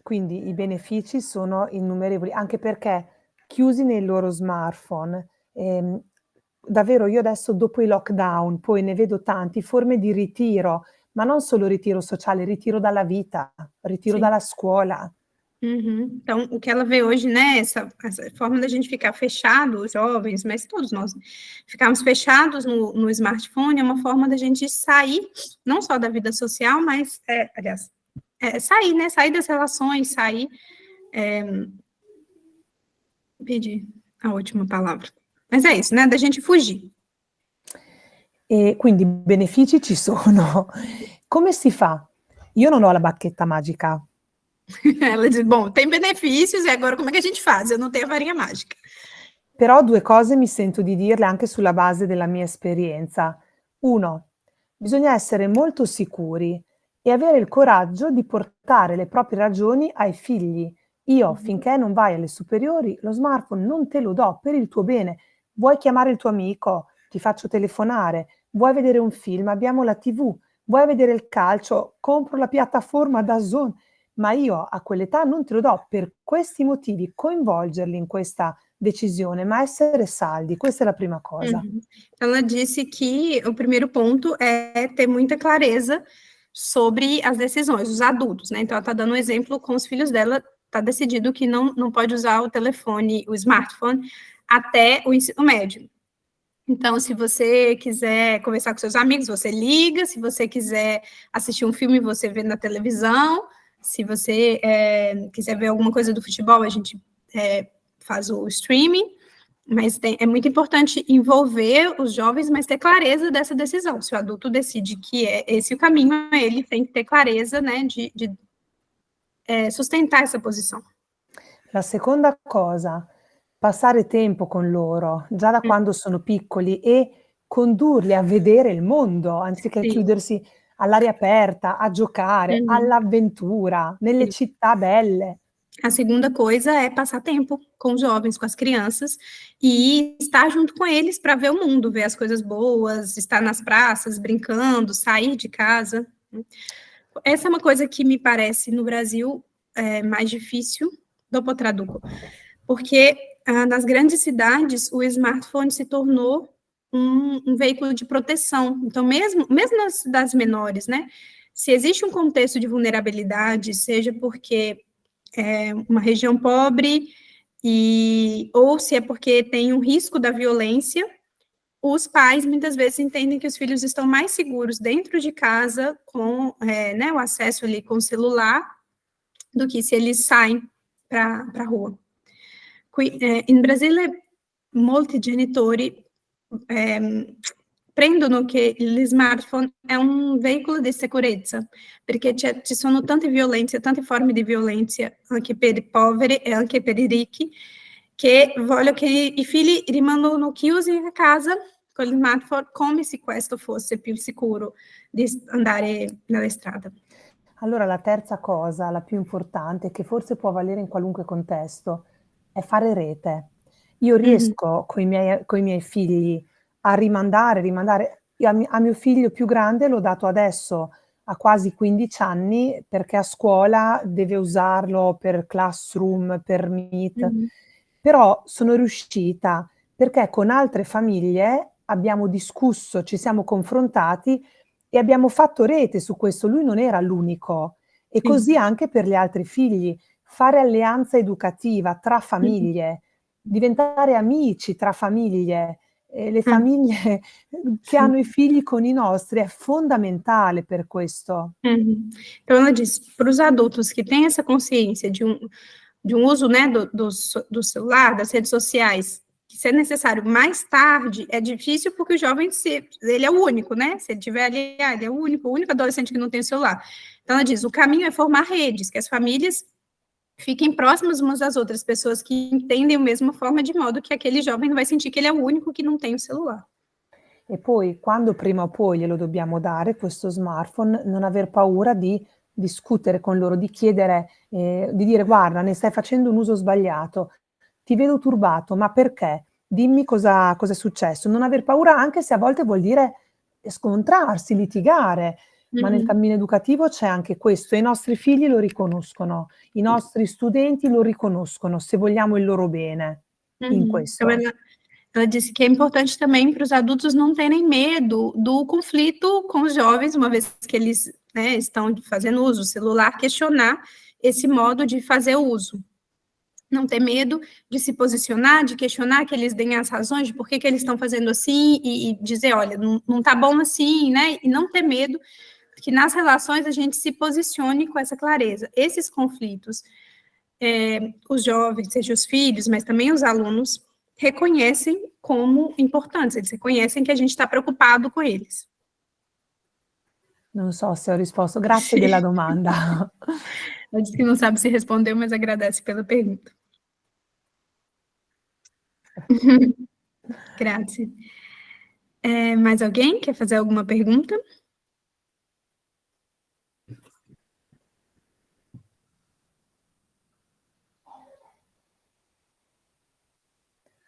Quindi i benefici sono innumerevoli, anche perché chiusi nei loro smartphone, davvero io adesso dopo i lockdown, poi ne vedo tanti, forme di ritiro, ma non solo ritiro sociale, ritiro dalla vita, ritiro dalla scuola. Uhum. Então, o que ela vê hoje, né, essa forma da gente ficar fechado, os jovens, mas todos nós, ficarmos fechados no smartphone é uma forma da gente sair, não só da vida social, mas, sair, né, sair das relações, sair, perdi a última palavra, mas é isso, né, da gente fugir. E quindi benefici ci sono. Come si fa? Io non ho la bacchetta magica. Ela diz, bom, tem benefícios, e agora como é que a gente faz? Eu não tenho a varinha mágica. Però 2 cose mi sento di dirle anche sulla base della mia esperienza. 1, bisogna essere molto sicuri e avere il coraggio di portare le proprie ragioni ai figli. Io, finché non vai alle superiori, lo smartphone non te lo do per il tuo bene. Vuoi chiamare il tuo amico? Ti faccio telefonare. Vuoi vedere un film? Abbiamo la TV. Vuoi vedere il calcio? Compro la piattaforma DAZN. Ma io a quell'età non te lo do per questi motivi, coinvolgerli in questa decisione, ma essere saldi, questa è la prima cosa. Uhum. Ela disse que o primeiro ponto é ter muita clareza sobre as decisões, os adultos, né? Então, ela está dando um exemplo com os filhos dela, está decidido que não pode usar o telefone, o smartphone, até o ensino médio. Então, se você quiser conversar com seus amigos, você liga. Se você quiser assistir um filme, você vê na televisão. Se você quiser ver alguma coisa do futebol, a gente faz o streaming. Mas é muito importante envolver os jovens, mas ter clareza dessa decisão. Se o adulto decide que é esse o caminho, ele tem que ter clareza, né, de sustentar essa posição. La seconda cosa, passare tempo con loro, già da quando sono piccoli, e condurli a vedere il mondo, anziché Sì. chiudersi all'aria aperta, a giocare, all'avventura, nelle città belle. A segunda coisa é passar tempo com os jovens, com as crianças, e estar junto com eles para ver o mundo, ver as coisas boas, estar nas praças, brincando, sair de casa. Essa é uma coisa que me parece, no Brasil, mais difícil do Potraduco, porque nas grandes cidades o smartphone se tornou um veículo de proteção. Então, mesmo nas cidades menores, né, se existe um contexto de vulnerabilidade, seja porque é uma região pobre, ou se é porque tem um risco da violência, os pais muitas vezes entendem que os filhos estão mais seguros dentro de casa com o acesso ali com o celular, do que se eles saem para a rua. In Brasile, molti genitori prendono che lo smartphone è un veicolo di sicurezza, perché ci sono tante violenze, tante forme di violenza, anche per i poveri e anche per i ricchi, che vogliono che i figli rimangano chiusi a casa con il smartphone, come se questo fosse più sicuro di andare nella strada. Allora, la terza cosa, la più importante, che forse può valere in qualunque contesto, è fare rete. Io riesco coi miei figli a rimandare. Io a mio figlio più grande l'ho dato adesso, a quasi 15 anni, perché a scuola deve usarlo per Classroom, per Meet. Però sono riuscita, perché con altre famiglie abbiamo discusso, ci siamo confrontati e abbiamo fatto rete su questo. Lui non era l'unico. E così anche per gli altri figli. Fare alleanza educativa tra famiglie, diventare amici tra famiglie, le famiglie che hanno i figli con i nostri, è fondamentale per questo. Então, ela disse, para os adultos que têm essa consciência de um uso, né, do celular, das redes sociais, que se é necessário mais tarde, é difícil porque o jovem, ele é o único, né? Se ele tiver ali, ele é o único adolescente que não tem o celular. Então, ela diz, o caminho é formar redes, que as famílias fiquem próximas umas das outras, pessoas que entendem a mesma forma, de modo que aquele jovem não vai sentir que ele é o único que não tem o celular. E poi, quando prima o poi glielo dobbiamo dare, questo smartphone, non aver paura di discutere con loro, di chiedere, di dire guarda, ne stai facendo un uso sbagliato, ti vedo turbato, ma perché? Dimmi cosa è successo. Non aver paura, anche se a volte vuol dire scontrarsi, litigare, ma nel cammino educativo c'è anche questo, e i nostri figli lo riconoscono, i nostri studenti lo riconoscono, se vogliamo il loro bene in questo. Então, ela disse que é importante também para os adultos não terem medo do conflito com os jovens, uma vez que eles, né, estão fazendo uso do celular, questionar esse modo de fazer uso. Não ter medo de se posicionar, de questionar, que eles deem as razões de por que eles estão fazendo assim, e dizer, olha, não tá bom assim, né? E não ter medo que nas relações a gente se posicione com essa clareza. Esses conflitos, os jovens, seja os filhos, mas também os alunos, reconhecem como importantes, eles reconhecem que a gente está preocupado com eles. Non so se ho risposto. Grazie della domanda. Ela disse que não sabe se respondeu, mas agradece pela pergunta. Grazie. Mais alguém quer fazer alguma pergunta?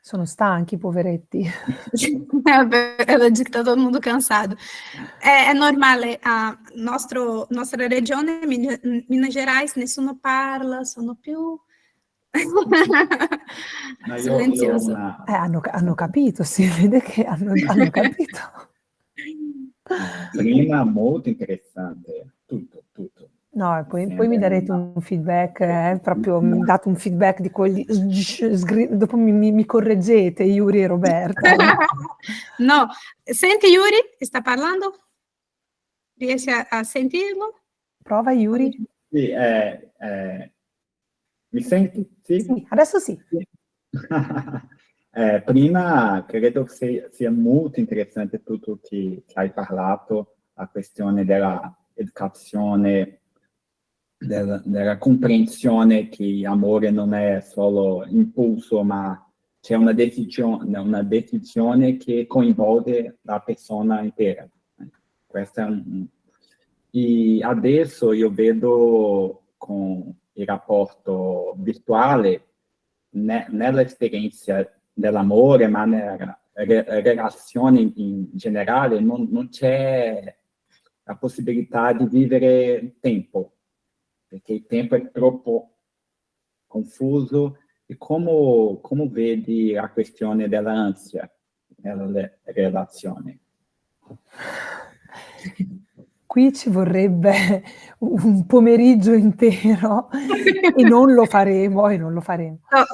Sono stanchi, poveretti. Ela disse que está todo mundo cansado. É normal, nostra regione, Minas Gerais, nessuno parla, sono più Ma silenzioso. Hanno capito, si vede che hanno capito. Prima molto interessante, tutto. No, e poi mi darete un feedback, proprio mi date un feedback di quelli, dopo mi correggete, Yuri e Roberta. No, senti Yuri? Sta parlando? Riesci a sentirlo? Prova Yuri. Sì, mi senti? Sì? Sì, adesso sì. Prima credo che sia molto interessante tutto che hai parlato, la questione della educazione, della comprensione che amore non è solo impulso, ma c'è una decisione che coinvolge la persona intera. Questa è E adesso io vedo con il rapporto virtuale, nell'esperienza dell'amore, ma nella relazione in generale, non c'è la possibilità di vivere il tempo, perché il tempo è troppo confuso. E come vedi la questione dell'ansia nelle relazioni? Qui ci vorrebbe un pomeriggio intero e non lo faremo.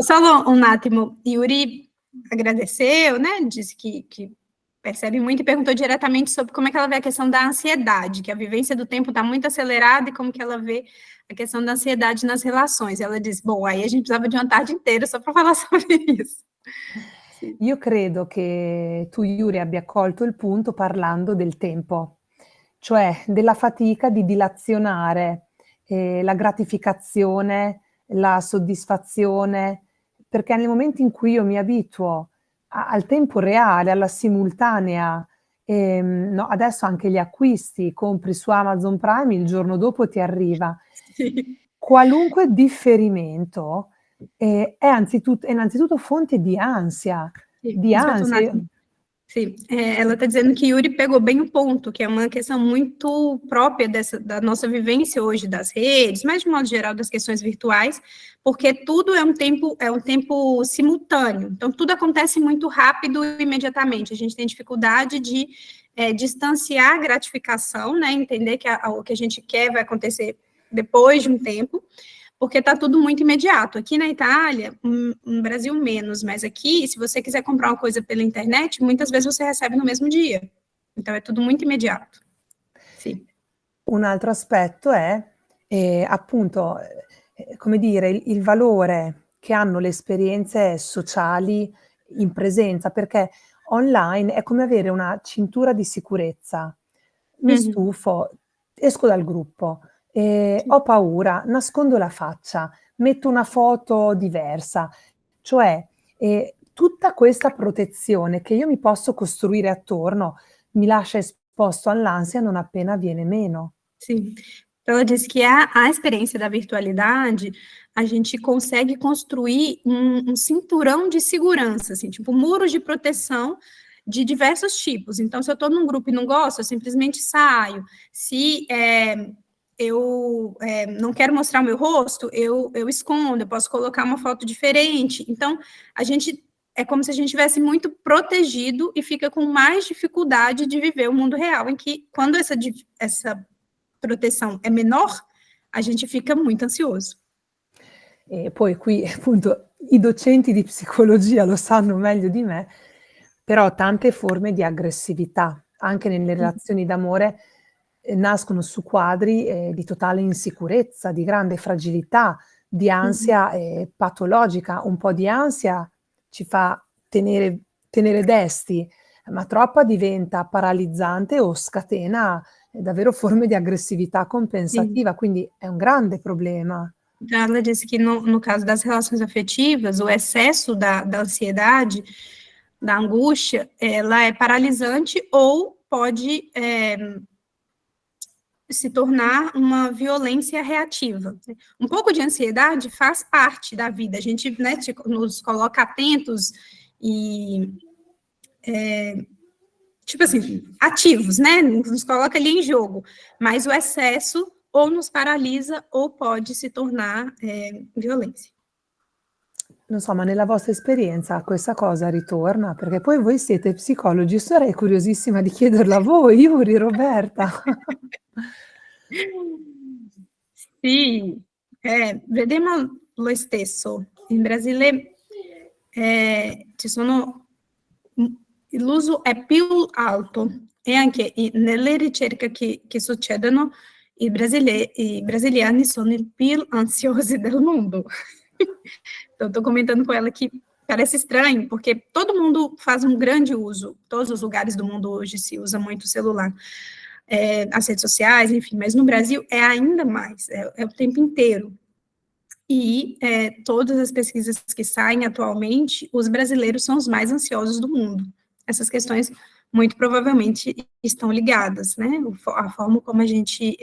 Só um attimo, Yuri agradeceu, né? Disse que percebe muito e perguntou diretamente sobre como é que ela vê a questão da ansiedade, que a vivência do tempo está muito acelerada e como que ela vê a questão da ansiedade nas relações. Ela disse, bom, aí a gente precisava de uma tarde inteira só para falar sobre isso. Io credo che tu, Yuri, abbia colto il punto parlando del tempo, cioè della fatica di dilazionare la gratificazione, la soddisfazione, perché nel momento in cui io mi abituo al tempo reale, alla simultanea, no, adesso anche gli acquisti, compri su Amazon Prime, il giorno dopo ti arriva. Sì. Qualunque differimento è innanzitutto fonte di ansia. Sim, ela está dizendo que Yuri pegou bem o ponto, que é uma questão muito própria da nossa vivência hoje das redes, mas de modo geral das questões virtuais, porque tudo é um tempo simultâneo, então tudo acontece muito rápido e imediatamente, a gente tem dificuldade de distanciar a gratificação, né, entender que o que a gente quer vai acontecer depois de um tempo, porque está tudo muito imediato. Aqui na Itália, no Brasil menos, mas aqui, se você quiser comprar uma coisa pela internet, muitas vezes você recebe no mesmo dia. Então, é tudo muito imediato. Sì. Un altro aspetto è, appunto, come dire, il valore che hanno le esperienze sociali in presenza, perché online è come avere una cintura di sicurezza. Mi stufo, esco dal gruppo, ho paura, nascondo la faccia, metto una foto diversa, cioè tutta questa protezione che io mi posso costruire attorno mi lascia esposto all'ansia non appena viene meno. Sim, ela disse que a experiência da virtualidade, a gente consegue construir um cinturão de segurança, assim, tipo muros de proteção de diversos tipos. Então, se eu estou num grupo e não gosto, eu simplesmente saio. Se eu não quero mostrar o meu rosto, eu escondo, eu posso colocar uma foto diferente. Então, é como se a gente estivesse muito protegido e fica com mais dificuldade de viver o mundo real, em que, quando essa proteção é menor, a gente fica muito ansioso. E poi qui, appunto, i docenti di psicologia lo sanno meglio di me, però tante forme di aggressività, anche nelle relazioni d'amore, nascono su quadri di totale insicurezza, di grande fragilità, di ansia patologica. Un po' di ansia ci fa tenere desti, ma troppa diventa paralizzante o scatena davvero forme di aggressività compensativa, quindi è un grande problema. Então, ela disse que no caso das relações afetivas, o excesso da ansiedade, da angústia, ela é paralisante ou pode se tornar uma violência reativa. Um pouco de ansiedade faz parte da vida, a gente, né, nos coloca atentos e, tipo assim, ativos, né, nos coloca ali em jogo, mas o excesso ou nos paralisa ou pode se tornar violência. Non so, ma nella vostra esperienza questa cosa ritorna? Perché poi voi siete psicologi, sarei curiosissima di chiederla a voi, Yuri, Roberta. Sì, vediamo lo stesso. In Brasile ci sono, l'uso è più alto e anche nelle ricerche che succedono i brasiliani sono i più ansiosi del mundo. Então, estou comentando com ela que parece estranho, porque todo mundo faz um grande uso, todos os lugares do mundo hoje se usa muito o celular, as redes sociais, enfim, mas no Brasil é ainda mais, é o tempo inteiro. E todas as pesquisas que saem atualmente, os brasileiros são os mais ansiosos do mundo. Essas questões muito provavelmente estão ligadas, né? A forma como a gente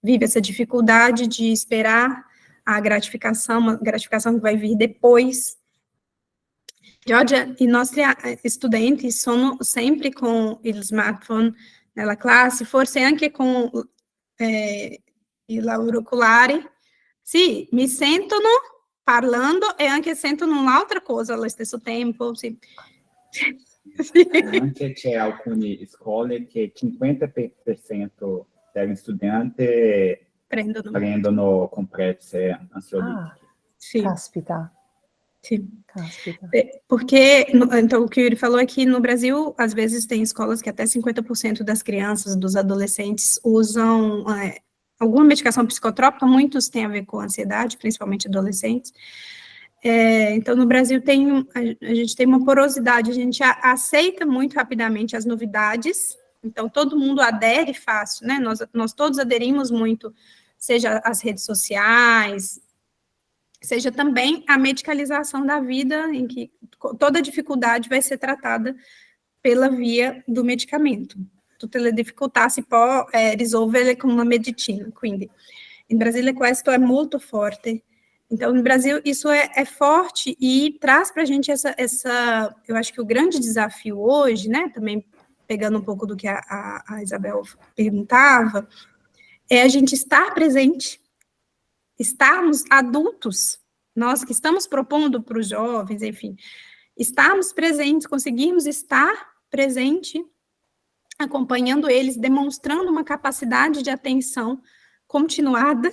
vive essa dificuldade de esperar a gratificação, uma gratificação que vai vir depois. Giorgia, i nostri studenti sono sempre con il smartphone nella classe, forse anche con l'auricolare. Sì, mi sentono parlando e anche sentono un'altra cosa allo stesso tempo. Sì. Anche c'è alcune scuole che 50% degli studenti prendono compresse ansiolíticas. Sim. Caspita. Sim. Caspita. Porque, então, o que o Yuri falou é que no Brasil, às vezes, tem escolas que até 50% das crianças, dos adolescentes, usam alguma medicação psicotrópica, muitos têm a ver com ansiedade, principalmente adolescentes. Então, no Brasil, a gente tem uma porosidade, a gente aceita muito rapidamente as novidades, então todo mundo adere fácil, né? Nós todos aderimos muito, seja as redes sociais, seja também a medicalização da vida, em que toda dificuldade vai ser tratada pela via do medicamento. Tutte le difficoltà si può risolvere con una medicina, quindi in Brasile questo è molto forte. Então, no Brasil, isso é forte e traz para a gente essa, eu acho que o grande desafio hoje, né, também pegando um pouco do que a Isabel perguntava, é a gente estar presente, estarmos adultos, nós que estamos propondo para os jovens, enfim, estarmos presentes, conseguirmos estar presente, acompanhando eles, demonstrando uma capacidade de atenção continuada,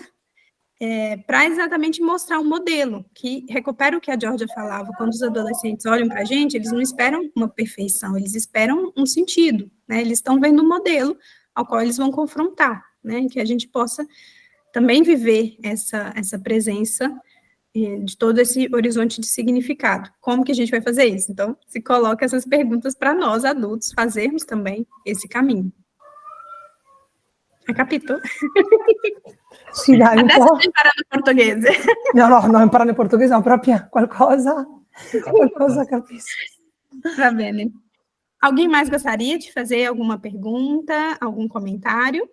para exatamente mostrar um modelo que recupera o que a Giorgia falava. Quando os adolescentes olham para a gente, eles não esperam uma perfeição, eles esperam um sentido, né? Eles estão vendo um modelo ao qual eles vão confrontar, né? Que a gente possa também viver essa presença de todo esse horizonte de significado. Como que a gente vai fazer isso? Então, se coloca essas perguntas para nós, adultos, fazermos também esse caminho. Capito? Sì, dai, un Adesso po'. sto imparando portoghese. No, imparando il portoghese, ma proprio qualcosa capisco. Va bene. Alguém mais gostaria de fazer alguma pergunta, algum comentário?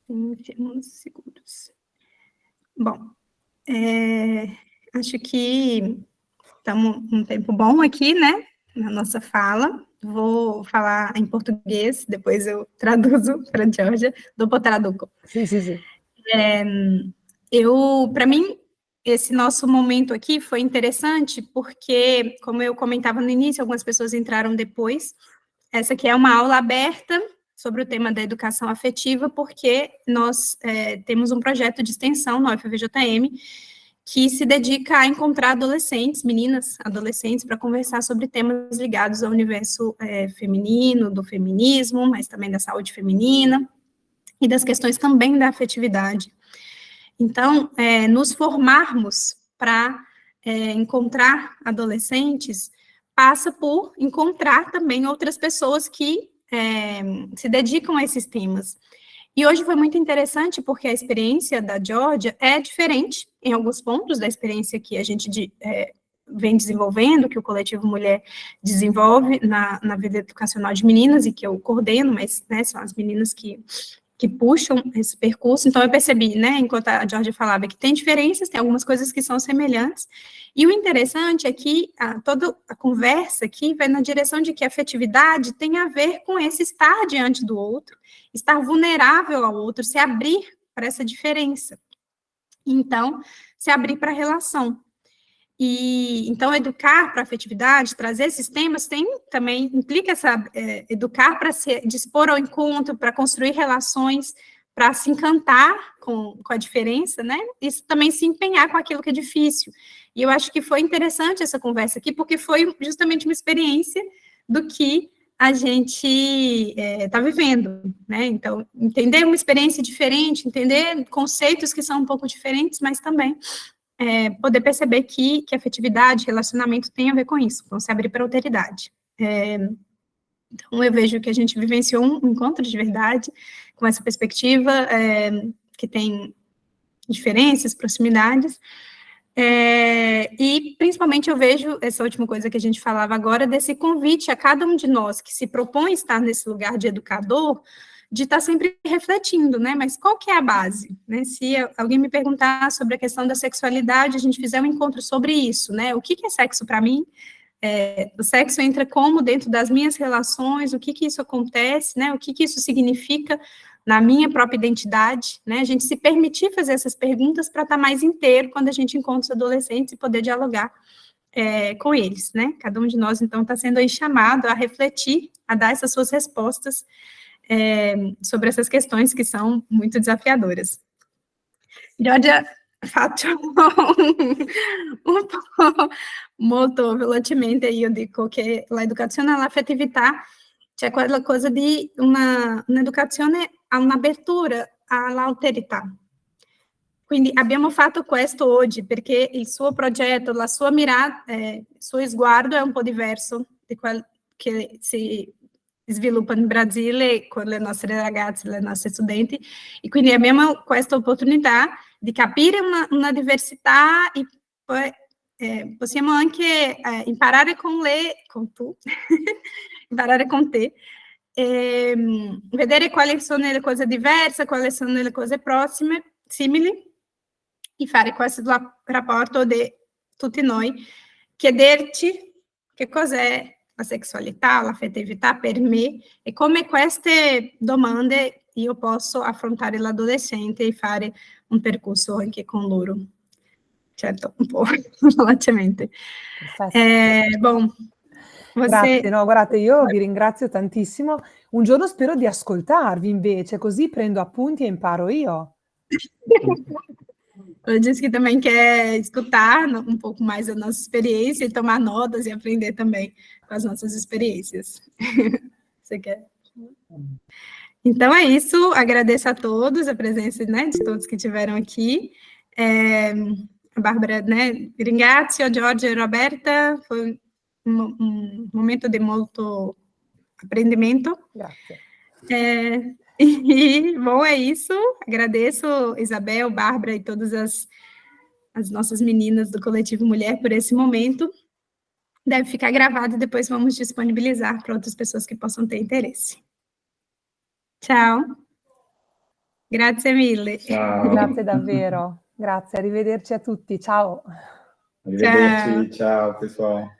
Uns segundos. Bom, acho que estamos um tempo bom aqui, né, na nossa fala. Vou falar em português, depois eu traduzo para a Giorgia, dopo traduco. Sì, sì, sì. Para mim, esse nosso momento aqui foi interessante porque, como eu comentava no início, algumas pessoas entraram depois. Essa aqui é uma aula aberta sobre o tema da educação afetiva, porque nós temos um projeto de extensão na UFVJM que se dedica a encontrar adolescentes, meninas, adolescentes, para conversar sobre temas ligados ao universo feminino, do feminismo, mas também da saúde feminina. e das questões também da afetividade. Então, nos formarmos para encontrar adolescentes passa por encontrar também outras pessoas que se dedicam a esses temas. E hoje foi muito interessante porque a experiência da Georgia é diferente em alguns pontos da experiência que a gente vem desenvolvendo, que o Coletivo Mulher desenvolve na vida educacional de meninas e que eu coordeno, mas são as meninas que puxam esse percurso. Então, eu percebi, enquanto a Georgia falava, que tem diferenças, tem algumas coisas que são semelhantes, e o interessante é que toda a conversa aqui vai na direção de que a afetividade tem a ver com esse estar diante do outro, estar vulnerável ao outro, se abrir para essa diferença. Então, se abrir para a relação. E, então, educar para a afetividade, trazer esses temas, também implica educar para se dispor ao encontro, para construir relações, para se encantar com a diferença, Isso também se empenhar com aquilo que é difícil. E eu acho que foi interessante essa conversa aqui, porque foi justamente uma experiência do que a gente está vivendo, Então, entender uma experiência diferente, entender conceitos que são um pouco diferentes, mas também poder perceber que afetividade, relacionamento tem a ver com isso, com se abrir para a alteridade. Então, eu vejo que a gente vivenciou um encontro de verdade, com essa perspectiva, que tem diferenças, proximidades, e, principalmente, eu vejo essa última coisa que a gente falava agora, desse convite a cada um de nós que se propõe estar nesse lugar de educador, de estar sempre refletindo, Mas qual que é a base, Se alguém me perguntar sobre a questão da sexualidade, a gente fizer um encontro sobre isso, O que é sexo para mim? O sexo entra como dentro das minhas relações, o que isso acontece, O que isso significa na minha própria identidade, A gente se permitir fazer essas perguntas para estar mais inteiro quando a gente encontra os adolescentes e poder dialogar com eles, Cada um de nós, então, está sendo aí chamado a refletir, a dar essas suas respostas sobre essas questões que são muito desafiadoras. Giorgia, faccio un po' molto velocemente, io dico che l'educazione all'affettività, c'è quella cosa di un'educazione a un'apertura all'alterità. Quindi abbiamo fatto questo oggi perché il suo progetto, la sua mirata, il suo sguardo è un po' diverso di quel che si sviluppa in Brasile con le nostre ragazze, le nostre studenti, e quindi abbiamo questa opportunità di capire una diversità e poi possiamo anche imparare con tu, imparare con te, vedere quali sono le cose diverse, quali sono le cose prossime, simili, e fare questo rapporto di tutti noi, chiederci che cos'è la sessualità, l'affettività per me e come queste domande io posso affrontare l'adolescente e fare un percorso anche con loro. Certo, un po' velocemente. Bon, Grazie, no, guardate, io vi ringrazio tantissimo. Un giorno spero di ascoltarvi invece, così prendo appunti e imparo io. Eu disse que também quer escutar um pouco mais da nossa experiência e tomar notas e aprender também com as nossas experiências. Você quer? Então é isso, agradeço a todos, a presença de todos que estiveram aqui. A Bárbara, ringrazio, Giorgia e Roberta, foi um momento de muito aprendimento. Grazie. E, bom, é isso. Agradeço Isabel, Bárbara e todas as nossas meninas do Coletivo Mulher por esse momento. Deve ficar gravado e depois vamos disponibilizar para outras pessoas que possam ter interesse. Ciao. Grazie mille. Ciao. Grazie davvero. Grazie, arrivederci a tutti. Ciao. Arrivederci, ciao pessoal.